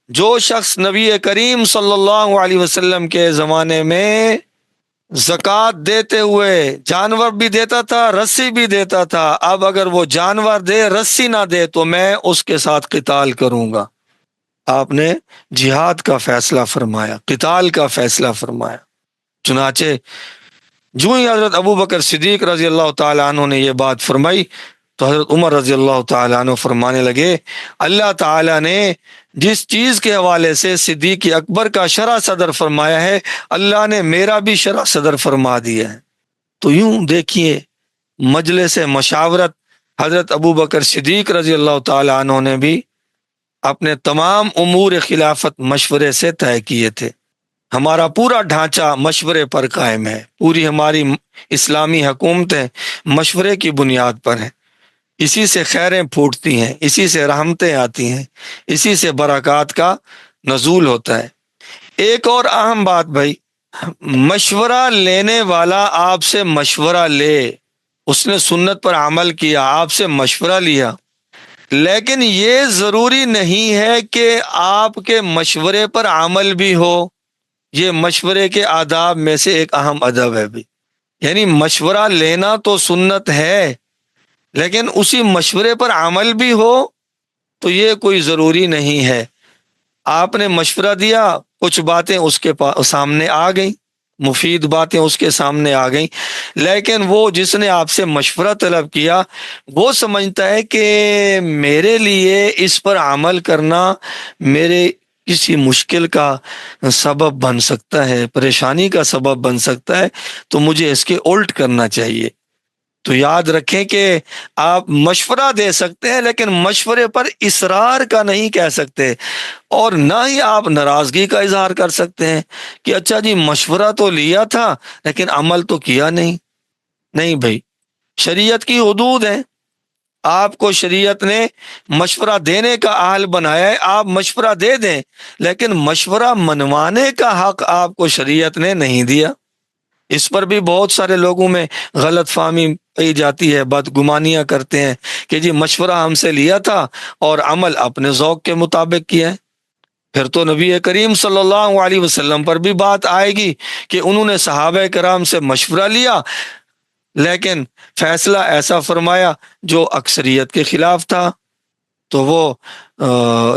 جو شخص نبی کریم صلی اللہ علیہ وسلم کے زمانے میں زکوٰۃ دیتے ہوئے جانور بھی دیتا تھا رسی بھی دیتا تھا، اب اگر وہ جانور دے رسی نہ دے تو میں اس کے ساتھ قتال کروں گا۔ آپ نے جہاد کا فیصلہ فرمایا، قتال کا فیصلہ فرمایا۔ چنانچہ جو ہی حضرت ابوبکر صدیق رضی اللہ تعالی عنہ نے یہ بات فرمائی تو حضرت عمر رضی اللہ تعالی عنہ فرمانے لگے اللہ تعالی نے جس چیز کے حوالے سے صدیق اکبر کا شرح صدر فرمایا ہے، اللہ نے میرا بھی شرح صدر فرما دیا ہے۔ تو یوں دیکھیے مجلس مشاورت حضرت ابوبکر صدیق رضی اللہ تعالی عنہ نے بھی اپنے تمام امور خلافت مشورے سے طے کیے تھے۔ ہمارا پورا ڈھانچہ مشورے پر قائم ہے، پوری ہماری اسلامی حکومتیں مشورے کی بنیاد پر ہیں، اسی سے خیریں پھوٹتی ہیں، اسی سے رحمتیں آتی ہیں، اسی سے برکات کا نزول ہوتا ہے۔ ایک اور اہم بات بھائی، مشورہ لینے والا آپ سے مشورہ لے، اس نے سنت پر عمل کیا، آپ سے مشورہ لیا، لیکن یہ ضروری نہیں ہے کہ آپ کے مشورے پر عمل بھی ہو۔ یہ مشورے کے آداب میں سے ایک اہم ادب ہے بھی، یعنی مشورہ لینا تو سنت ہے لیکن اسی مشورے پر عمل بھی ہو تو یہ کوئی ضروری نہیں ہے۔ آپ نے مشورہ دیا، کچھ باتیں اس کے سامنے آ گئیں، مفید باتیں اس کے سامنے آ گئیں، لیکن وہ جس نے آپ سے مشورہ طلب کیا وہ سمجھتا ہے کہ میرے لیے اس پر عمل کرنا میرے کسی مشکل کا سبب بن سکتا ہے، پریشانی کا سبب بن سکتا ہے، تو مجھے اس کے الٹ کرنا چاہیے۔ تو یاد رکھیں کہ آپ مشورہ دے سکتے ہیں لیکن مشورے پر اصرار کا نہیں کہہ سکتے، اور نہ ہی آپ ناراضگی کا اظہار کر سکتے ہیں کہ اچھا جی مشورہ تو لیا تھا لیکن عمل تو کیا نہیں۔ نہیں بھائی، شریعت کی حدود ہیں، آپ کو شریعت نے مشورہ دینے کا اہل بنایا ہے، آپ مشورہ دے دیں، لیکن مشورہ منوانے کا حق آپ کو شریعت نے نہیں دیا۔ اس پر بھی بہت سارے لوگوں میں غلط فہمی پائی جاتی ہے، بدگمانیاں کرتے ہیں کہ جی مشورہ ہم سے لیا تھا اور عمل اپنے ذوق کے مطابق کیا ہے۔ پھر تو نبی کریم صلی اللہ علیہ وسلم پر بھی بات آئے گی کہ انہوں نے صحابہ کرام سے مشورہ لیا لیکن فیصلہ ایسا فرمایا جو اکثریت کے خلاف تھا، تو وہ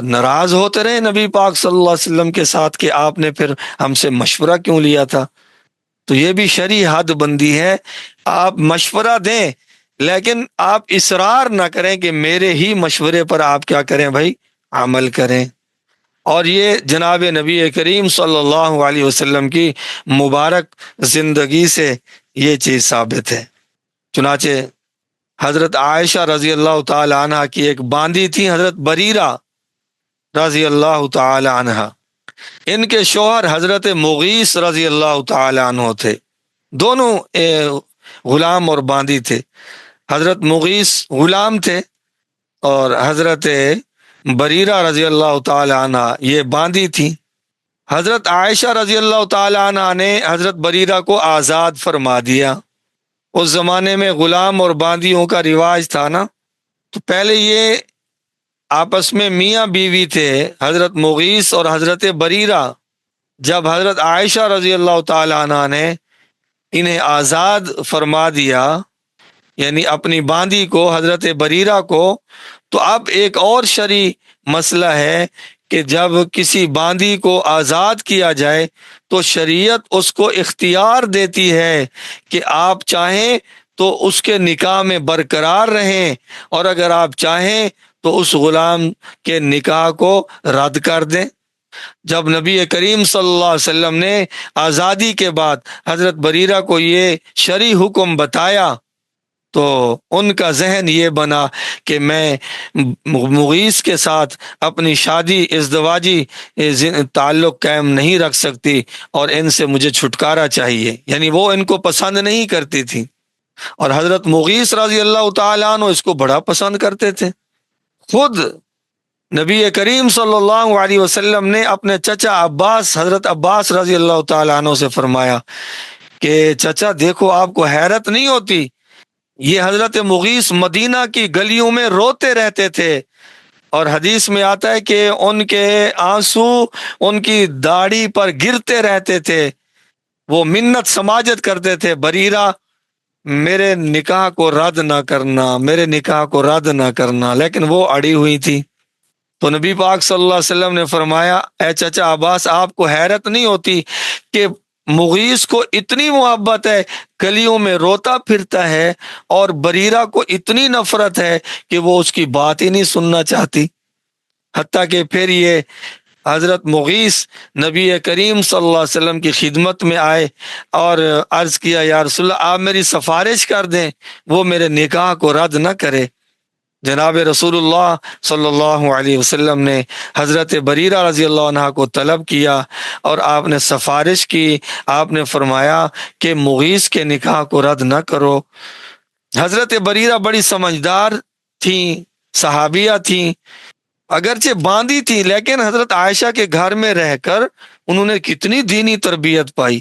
ناراض ہوتے رہے نبی پاک صلی اللہ علیہ وسلم کے ساتھ کہ آپ نے پھر ہم سے مشورہ کیوں لیا تھا۔ تو یہ بھی شرعی حد بندی ہے، آپ مشورہ دیں لیکن آپ اصرار نہ کریں کہ میرے ہی مشورے پر آپ کیا کریں بھائی، عمل کریں۔ اور یہ جناب نبی کریم صلی اللہ علیہ وسلم کی مبارک زندگی سے یہ چیز ثابت ہے۔ چنانچہ حضرت عائشہ رضی اللہ تعالی عنہ کی ایک باندی تھی، حضرت بریرہ رضی اللہ تعالی عنہ، ان کے شوہر حضرت مغیث رضی اللہ تعالی عنہ تھے، دونوں غلام اور باندی تھے۔ حضرت مغیث غلام تھے اور حضرت بریرہ رضی اللہ تعالی عنہ یہ باندی تھی۔ حضرت عائشہ رضی اللہ تعالی عنہ نے حضرت بریرہ کو آزاد فرما دیا۔ اس زمانے میں غلام اور باندیوں کا رواج تھا نا، تو پہلے یہ آپس میں میاں بیوی تھے، حضرت مغیث اور حضرت بریرہ۔ جب حضرت عائشہ رضی اللہ تعالی عنہ نے انہیں آزاد فرما دیا، یعنی اپنی باندی کو، حضرت بریرہ کو، تو اب ایک اور شرعی مسئلہ ہے کہ جب کسی باندی کو آزاد کیا جائے تو شریعت اس کو اختیار دیتی ہے کہ آپ چاہیں تو اس کے نکاح میں برقرار رہیں، اور اگر آپ چاہیں تو اس غلام کے نکاح کو رد کر دیں۔ جب نبی کریم صلی اللہ علیہ وسلم نے آزادی کے بعد حضرت بریرہ کو یہ شرعی حکم بتایا تو ان کا ذہن یہ بنا کہ میں مغیث کے ساتھ اپنی شادی ازدواجی تعلق قائم نہیں رکھ سکتی اور ان سے مجھے چھٹکارا چاہیے، یعنی وہ ان کو پسند نہیں کرتی تھی، اور حضرت مغیث رضی اللہ تعالیٰ عنہ اس کو بڑا پسند کرتے تھے۔ خود نبی کریم صلی اللہ علیہ وسلم نے اپنے چچا عباس، حضرت عباس رضی اللہ تعالیٰ عنہ سے فرمایا کہ چچا دیکھو، آپ کو حیرت نہیں ہوتی، یہ حضرت مغیث مدینہ کی گلیوں میں روتے رہتے تھے، اور حدیث میں آتا ہے کہ ان کے آنسو ان کی داڑھی پر گرتے رہتے تھے، وہ منت سماجت کرتے تھے، بریرہ میرے نکاح کو رد نہ کرنا، میرے نکاح کو رد نہ کرنا، لیکن وہ اڑی ہوئی تھی۔ تو نبی پاک صلی اللہ علیہ وسلم نے فرمایا، اے چچا عباس، آپ کو حیرت نہیں ہوتی کہ مغیث کو اتنی محبت ہے، گلیوں میں روتا پھرتا ہے، اور بریرہ کو اتنی نفرت ہے کہ وہ اس کی بات ہی نہیں سننا چاہتی، حتیٰ کہ پھر یہ حضرت مغیث نبی کریم صلی اللہ علیہ وسلم کی خدمت میں آئے اور عرض کیا، یا رسول اللہ آپ میری سفارش کر دیں، وہ میرے نکاح کو رد نہ کرے۔ جناب رسول اللہ صلی اللہ علیہ وسلم نے حضرت بریرہ رضی اللہ عنہ کو طلب کیا اور آپ نے سفارش کی، آپ نے فرمایا کہ مغیث کے نکاح کو رد نہ کرو۔ حضرت بریرہ بڑی سمجھدار تھیں، صحابیہ تھیں، اگرچہ باندی تھی، لیکن حضرت عائشہ کے گھر میں رہ کر انہوں نے کتنی دینی تربیت پائی،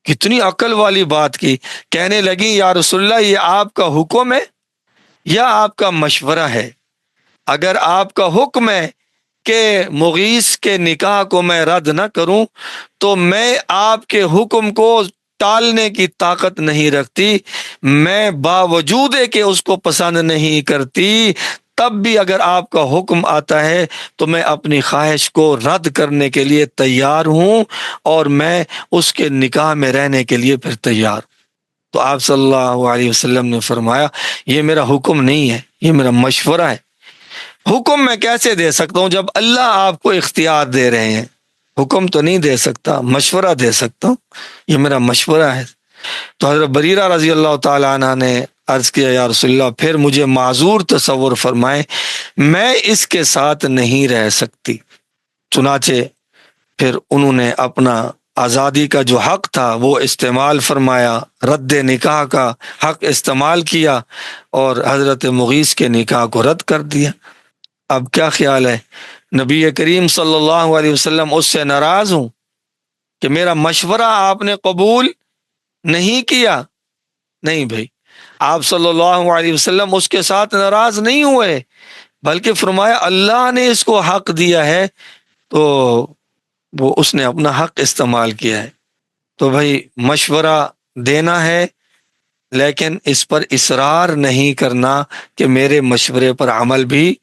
کتنی عقل والی بات کی۔ کہنے لگی، یا رسول اللہ یہ آپ کا حکم ہے یا آپ کا مشورہ ہے؟ اگر آپ کا حکم ہے کہ مغیث کے نکاح کو میں رد نہ کروں تو میں آپ کے حکم کو ٹالنے کی طاقت نہیں رکھتی، میں باوجود کہ اس کو پسند نہیں کرتی تب بھی اگر آپ کا حکم آتا ہے تو میں اپنی خواہش کو رد کرنے کے لیے تیار ہوں، اور میں اس کے نکاح میں رہنے کے لیے پھر تیار۔ تو آپ صلی اللہ علیہ وسلم نے فرمایا، یہ میرا حکم نہیں ہے، یہ میرا مشورہ ہے۔ حکم میں کیسے دے سکتا ہوں جب اللہ آپ کو اختیار دے رہے ہیں؟ حکم تو نہیں دے سکتا، مشورہ دے سکتا ہوں، یہ میرا مشورہ ہے۔ تو حضرت بریرہ رضی اللہ تعالیٰ عنہ نے عرض کیا، یا رسول اللہ پھر مجھے معذور تصور فرمائیں، میں اس کے ساتھ نہیں رہ سکتی۔ چنانچہ پھر انہوں نے اپنا آزادی کا جو حق تھا وہ استعمال فرمایا، رد نکاح کا حق استعمال کیا اور حضرت مغیث کے نکاح کو رد کر دیا۔ اب کیا خیال ہے، نبی کریم صلی اللہ علیہ وسلم اس سے ناراض ہوں کہ میرا مشورہ آپ نے قبول نہیں کیا؟ نہیں بھائی، آپ صلی اللہ علیہ وسلم اس کے ساتھ ناراض نہیں ہوئے، بلکہ فرمایا اللہ نے اس کو حق دیا ہے تو وہ اس نے اپنا حق استعمال کیا ہے۔ تو بھائی مشورہ دینا ہے، لیکن اس پر اصرار نہیں کرنا کہ میرے مشورے پر عمل بھی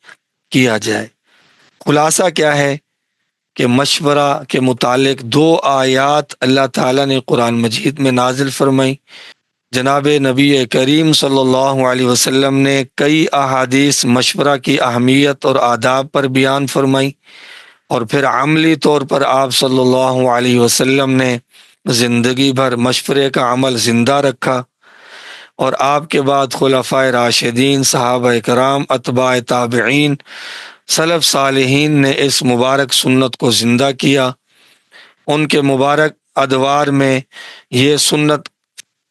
کیا جائے۔ خلاصہ کیا ہے کہ مشورہ کے متعلق 2 آیات اللہ تعالیٰ نے قرآن مجید میں نازل فرمائی۔ جناب نبی کریم صلی اللہ علیہ وسلم نے کئی احادیث مشورہ کی اہمیت اور آداب پر بیان فرمائی، اور پھر عملی طور پر آپ صلی اللہ علیہ وسلم نے زندگی بھر مشورے کا عمل زندہ رکھا، اور آپ کے بعد خلفائے راشدین، صحابہ کرام، اتباع تابعین، سلف صالحین نے اس مبارک سنت کو زندہ کیا۔ ان کے مبارک ادوار میں یہ سنت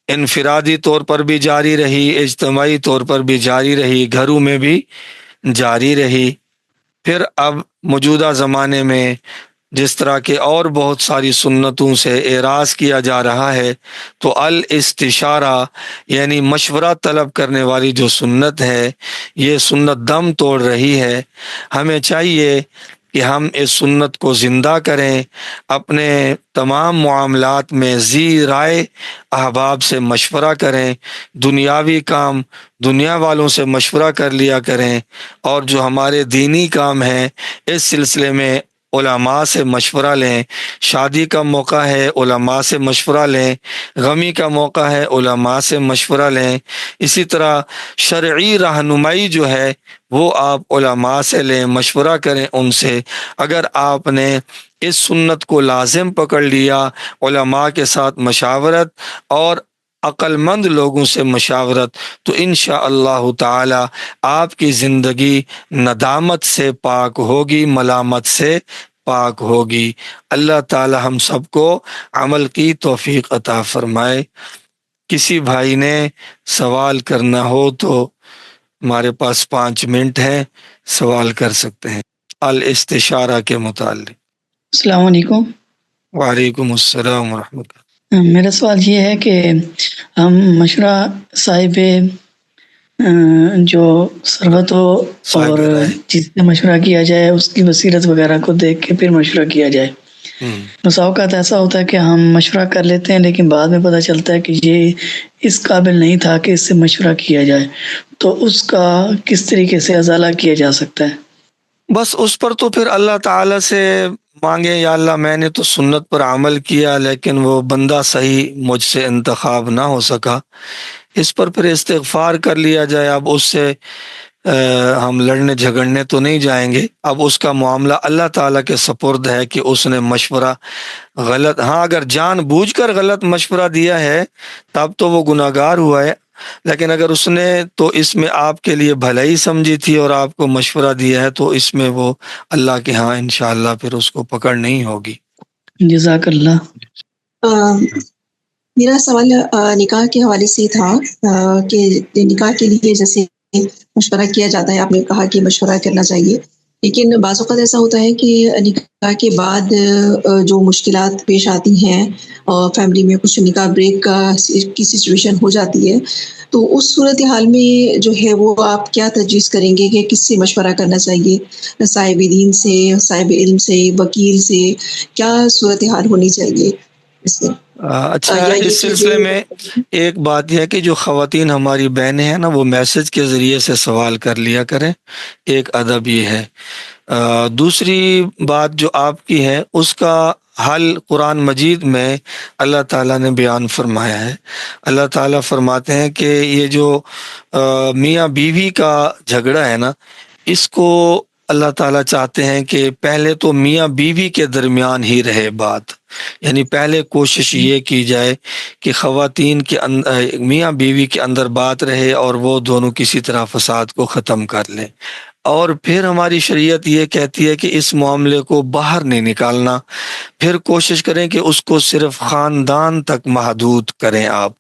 انفرادی طور پر بھی جاری رہی، اجتماعی طور پر بھی جاری رہی، گھروں میں بھی جاری رہی۔ پھر اب موجودہ زمانے میں جس طرح کے اور بہت ساری سنتوں سے اعراض کیا جا رہا ہے، تو الاستشارہ یعنی مشورہ طلب کرنے والی جو سنت ہے، یہ سنت دم توڑ رہی ہے۔ ہمیں چاہیے کہ ہم اس سنت کو زندہ کریں، اپنے تمام معاملات میں ذی رائے احباب سے مشورہ کریں، دنیاوی کام دنیا والوں سے مشورہ کر لیا کریں، اور جو ہمارے دینی کام ہیں اس سلسلے میں علماء سے مشورہ لیں۔ شادی کا موقع ہے، علماء سے مشورہ لیں، غمی کا موقع ہے، علماء سے مشورہ لیں۔ اسی طرح شرعی رہنمائی جو ہے وہ آپ علماء سے لیں، مشورہ کریں ان سے۔ اگر آپ نے اس سنت کو لازم پکڑ لیا، علماء کے ساتھ مشاورت اور عقل مند لوگوں سے مشاورت، تو انشاءاللہ تعالی آپ کی زندگی ندامت سے پاک ہوگی، ملامت سے پاک ہوگی۔ اللہ تعالی ہم سب کو عمل کی توفیق عطا فرمائے۔ کسی بھائی نے سوال کرنا ہو تو ہمارے پاس 5 منٹ ہیں، سوال کر سکتے ہیں الاستشارہ کے متعلق۔ السلام علیکم۔ وعلیکم السلام ورحمۃ اللہ۔ میرا سوال یہ ہے کہ ہم مشورہ صاحب جو ثروت ہو اور جس سے مشورہ کیا جائے اس کی بصیرت وغیرہ کو دیکھ کے پھر مشورہ کیا جائے۔ بسا اوقات ایسا ہوتا ہے کہ ہم مشورہ کر لیتے ہیں لیکن بعد میں پتہ چلتا ہے کہ یہ اس قابل نہیں تھا کہ اس سے مشورہ کیا جائے، تو اس کا کس طریقے سے ازالہ کیا جا سکتا ہے؟ بس اس پر تو پھر اللہ تعالی سے مانگے، یا اللہ میں نے تو سنت پر عمل کیا لیکن وہ بندہ صحیح مجھ سے انتخاب نہ ہو سکا، اس پر پھر استغفار کر لیا جائے۔ اب اس سے ہم لڑنے جھگڑنے تو نہیں جائیں گے، اب اس کا معاملہ اللہ تعالیٰ کے سپرد ہے کہ اس نے مشورہ غلط، ہاں اگر جان بوجھ کر غلط مشورہ دیا ہے تب تو وہ گناہ گار ہوا ہے، لیکن اگر اس نے تو اس میں آپ کے لیے بھلائی سمجھی تھی اور آپ کو مشورہ دیا ہے تو اس میں وہ اللہ کے ہاں انشاءاللہ پھر اس کو پکڑ نہیں ہوگی۔ جزاک اللہ۔ میرا سوال نکاح کے حوالے سے تھا کہ نکاح کے لیے جیسے مشورہ کیا جاتا ہے، آپ نے کہا کہ مشورہ کرنا چاہیے، لیکن بعض اوقات ایسا ہوتا ہے کہ نکاح کے بعد جو مشکلات پیش آتی ہیں اور فیملی میں کچھ نکاح بریک کی سچویشن ہو جاتی ہے، تو اس صورتحال میں جو ہے وہ آپ کیا تجویز کریں گے کہ کس سے مشورہ کرنا چاہیے؟ صاحب دین سے، صاحب علم سے، وکیل سے؟ کیا صورتحال ہونی چاہیے اس میں؟ اچھا، اس سلسلے میں ایک بات یہ ہے کہ جو خواتین ہماری بہنیں ہیں نا، وہ میسج کے ذریعے سے سوال کر لیا کریں، ایک ادب یہ ہے۔ دوسری بات جو آپ کی ہے اس کا حل قرآن مجید میں اللہ تعالیٰ نے بیان فرمایا ہے۔ اللہ تعالیٰ فرماتے ہیں کہ یہ جو میاں بیوی کا جھگڑا ہے نا، اس کو اللہ تعالیٰ چاہتے ہیں کہ پہلے تو میاں بیوی کے درمیان ہی رہے بات، یعنی پہلے کوشش یہ کی جائے کہ خواتین کے میاں بیوی کے اندر بات رہے اور وہ دونوں کسی طرح فساد کو ختم کر لیں، اور پھر ہماری شریعت یہ کہتی ہے کہ اس معاملے کو باہر نہیں نکالنا، پھر کوشش کریں کہ اس کو صرف خاندان تک محدود کریں آپ۔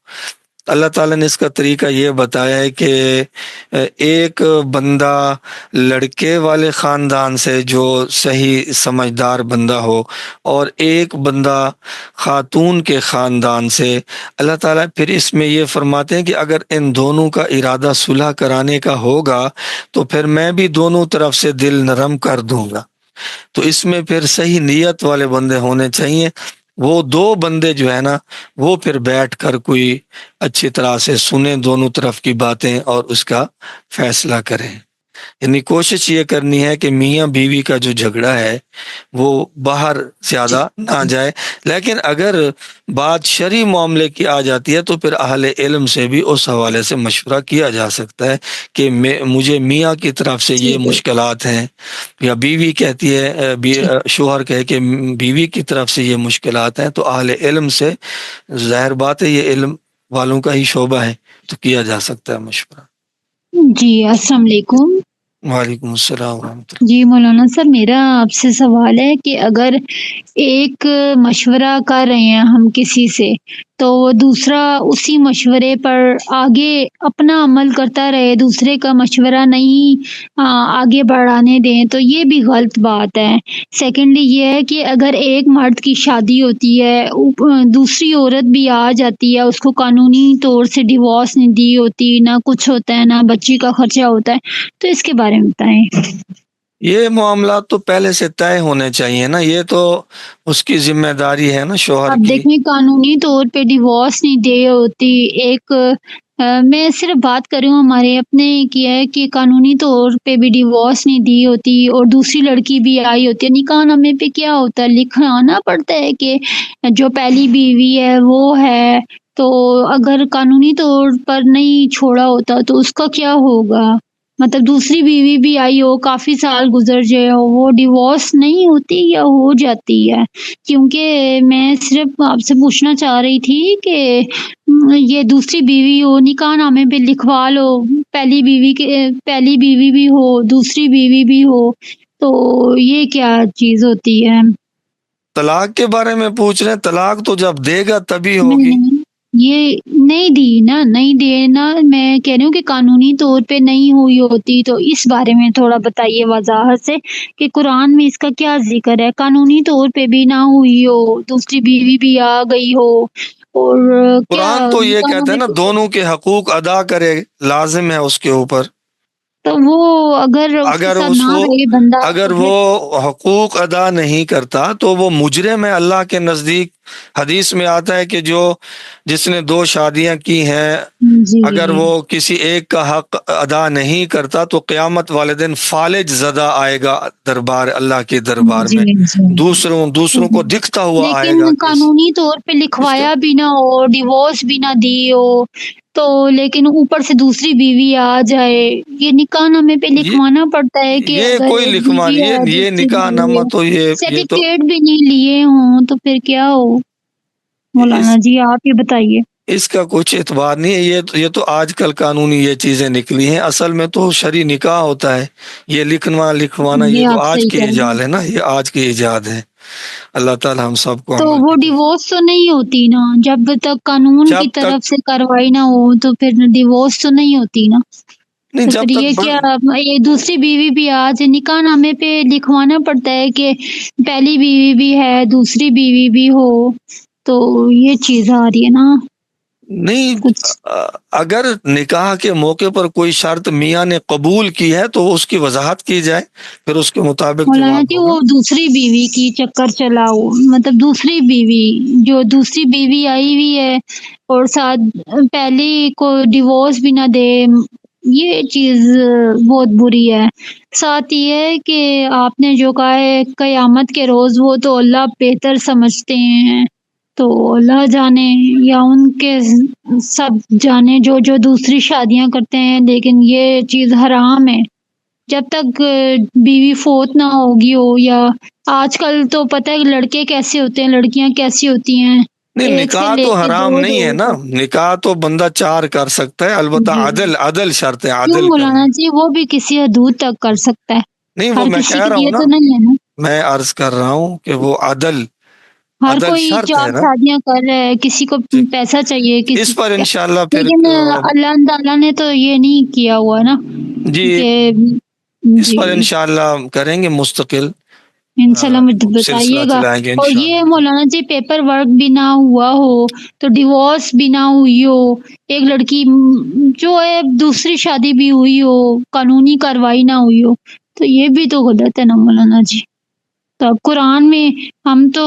اللہ تعالیٰ نے اس کا طریقہ یہ بتایا ہے کہ ایک بندہ لڑکے والے خاندان سے جو صحیح سمجھدار بندہ ہو اور ایک بندہ خاتون کے خاندان سے، اللہ تعالیٰ پھر اس میں یہ فرماتے ہیں کہ اگر ان دونوں کا ارادہ صلح کرانے کا ہوگا تو پھر میں بھی دونوں طرف سے دل نرم کر دوں گا۔ تو اس میں پھر صحیح نیت والے بندے ہونے چاہیے، وہ دو بندے جو ہے نا وہ پھر بیٹھ کر کوئی اچھی طرح سے سنیں دونوں طرف کی باتیں اور اس کا فیصلہ کریں۔ یعنی کوشش یہ کرنی ہے کہ میاں بیوی کا جو جھگڑا ہے وہ باہر زیادہ نہ جائے. لیکن اگر بات شرعی معاملے کی آ جاتی ہے تو پھر اہل علم سے بھی اس حوالے سے مشورہ کیا جا سکتا ہے کہ مجھے میاں کی طرف سے یہ مشکلات ہیں، یا بیوی کہتی ہے شوہر کہے کہ بیوی کی طرف سے یہ مشکلات ہیں، تو اہل علم سے، ظاہر بات ہے یہ علم والوں کا ہی شعبہ ہے، تو کیا جا سکتا ہے مشورہ. جی السلام علیکم. وعلیکم السلام ورحمۃ اللہ. جی مولانا صاحب، میرا آپ سے سوال ہے کہ اگر ایک مشورہ کر رہے ہیں ہم کسی سے، تو وہ دوسرا اسی مشورے پر آگے اپنا عمل کرتا رہے، دوسرے کا مشورہ نہیں آگے بڑھانے دیں، تو یہ بھی غلط بات ہے. سیکنڈلی یہ ہے کہ اگر ایک مرد کی شادی ہوتی ہے، دوسری عورت بھی آ جاتی ہے، اس کو قانونی طور سے ڈیورس نہیں دی ہوتی، نہ کچھ ہوتا ہے، نہ بچی کا خرچہ ہوتا ہے، تو اس کے بارے میں بتائیں. یہ معاملات تو پہلے سے طے ہونے چاہیے نا، یہ تو اس کی ذمہ داری ہے نا شوہر اب کی. دیکھیں قانونی طور پہ ڈیورس نہیں دے ہوتی، ایک میں صرف بات کر رہی ہوں ہمارے اپنے کی ہے کہ قانونی طور پہ بھی ڈیورس نہیں دی ہوتی، اور دوسری لڑکی بھی آئی ہوتی ہے. نکاح نامے پہ کیا ہوتا ہے، لکھانا پڑتا ہے کہ جو پہلی بیوی ہے وہ ہے، تو اگر قانونی طور پر نہیں چھوڑا ہوتا تو اس کا کیا ہوگا؟ مطلب دوسری بیوی بھی آئی ہو، کافی سال گزر جائے ہو، وہ ڈیورس نہیں ہوتی یا ہو جاتی ہے؟ کیونکہ میں صرف آپ سے پوچھنا چاہ رہی تھی کہ یہ دوسری بیوی ہو، نکاح نامے پہ لکھوا لو، پہلی بیوی بھی ہو، دوسری بیوی بھی ہو، تو یہ کیا چیز ہوتی ہے؟ طلاق کے بارے میں پوچھ رہے ہیں؟ طلاق تو جب دے گا تبھی ہوگی. نہیں، یہ نہیں دی نا، نہیں دینا، میں کہہ رہی ہوں کہ قانونی طور پہ نہیں ہوئی ہوتی، تو اس بارے میں تھوڑا بتائیے وضاحت سے کہ قرآن میں اس کا کیا ذکر ہے. قانونی طور پہ بھی نہ ہوئی ہو، دوسری بیوی بھی آ گئی ہو، اور کیا قرآن تو یہ نکاح کہتا ہے نامے نا پہ، دونوں کے حقوق ادا کرے، لازم ہے اس کے اوپر. تو وہ اگر اس کے ساتھ نہ رہے بندہ اگر تو وہ پھر حقوق ادا نہیں کرتا تو وہ مجرم ہے اللہ کے نزدیک. حدیث میں آتا ہے کہ جس نے 2 شادیاں کی ہیں، جی اگر وہ کسی ایک کا حق ادا نہیں کرتا تو قیامت والے دن فالج زدہ آئے گا دربار اللہ کے دربار جی میں، جی دوسروں کو دکھتا ہوا آئے گا لیکن کہ قانونی طور پہ لکھوایا بھی نہ ہو، ڈیورس بھی نہ دی ہو، تو لیکن اوپر سے دوسری بیوی آ جائے، یہ نکاح نامے پہ لکھوانا پڑتا ہے کہ یہ اگر کوئی ایک لکھوا بیوی ہے یہ دوسری نکاح بیوی نامہ ہے، تو یہ تو سرٹیفکیٹ بھی نہیں لیے ہوں تو پھر کیا ہو؟ مولانا اس جی آپ یہ بتائیے. اس کا کچھ اعتبار نہیں ہے. یہ تو آج کل قانونی یہ چیزیں نکلی ہیں، اصل میں تو شرعی نکاح ہوتا ہے. یہ لکھوانا یہ یہ تو آپ آج صحیح کی کہہ رہے ایجاد ہیں. ہے نا، یہ آج کی ایجاد ہے. اللہ تعالی ہم سب کو تو عمل وہ کی ڈیورس تو نہیں ہوتی نا، جب تک قانون جب کی تک طرف سے کارروائی نہ ہو تو پھر ڈیورس تو نہیں ہوتی نا. نہیں، تو جب پھر تک یہ کیا، یہ دوسری بیوی بھی آج نکاح نامے پہ لکھوانا پڑتا ہے کہ پہلی بیوی بھی ہے، دوسری بیوی بھی ہو، تو یہ چیز آ رہی ہے نا نہیں. کچھ. اگر نکاح کے موقع پر کوئی شرط میاں نے قبول کی ہے تو اس کی وضاحت کی جائے، پھر اس کے مطابق مولانا جواب جی ہوگا. وہ دوسری بیوی کی چکر چلاؤ، مطلب دوسری بیوی آئی ہوئی ہے اور ساتھ پہلی کو ڈیورس بھی نہ دے، یہ چیز بہت بری ہے. ساتھ یہ ہے کہ آپ نے جو کہا ہے قیامت کے روز وہ تو اللہ بہتر سمجھتے ہیں، تو اللہ جانے یا ان کے سب جانے جو دوسری شادیاں کرتے ہیں، لیکن یہ چیز حرام ہے. جب تک بیوی فوت نہ ہوگی ہو، یا آج کل تو پتہ ہے لڑکے کیسے ہوتے ہیں، لڑکیاں کیسی ہوتی ہیں، نہیں، ایک سے نکاح لے تو کے حرام نہیں ہے نا، دو. نکاح تو بندہ 4 کر سکتا ہے، البتہ جی عدل شرط ہے، کیوں عدل مولانا کرنا. جی، وہ بھی کسی حدود تک کر سکتا ہے، نہیں، وہ ہر میں کسی کہہ کے رہا ہوں لیے نا، تو نہیں ہے نا. میں عرض کر رہا ہوں کہ وہ ہر عدل کوئی شرط 4 ہے نا. شادیاں کر رہا ہے، کسی کو پیسہ چاہیے، کسی اس پر کو کیا، انشاءاللہ پھر لیکن اللہ تعالیٰ نے تو یہ نہیں کیا ہوا نا جی کہ اس جی پر انشاءاللہ کریں گے مستقل انشاءاللہ مجھے سلسلہ بتائیے گا. چلائیں گے اور یہ انشاءاللہ. مولانا جی پیپر ورک بھی نہ ہوا ہو تو ڈیورس بھی نہ ہوئی ہو، ایک لڑکی جو ہے دوسری شادی بھی ہوئی ہو، قانونی کارروائی نہ ہوئی ہو، تو یہ بھی تو غلط ہے نا مولانا جی. تو اب قرآن میں ہم تو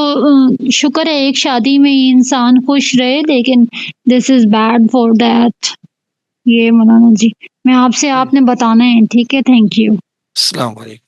شکر ہے ایک شادی میں ہی انسان خوش رہے، لیکن دس از بیڈ فار دیٹ. یہ مولانا جی میں آپ سے آپ نے بتانا ہے. ٹھیک ہے, تھینک یو. السلام علیکم.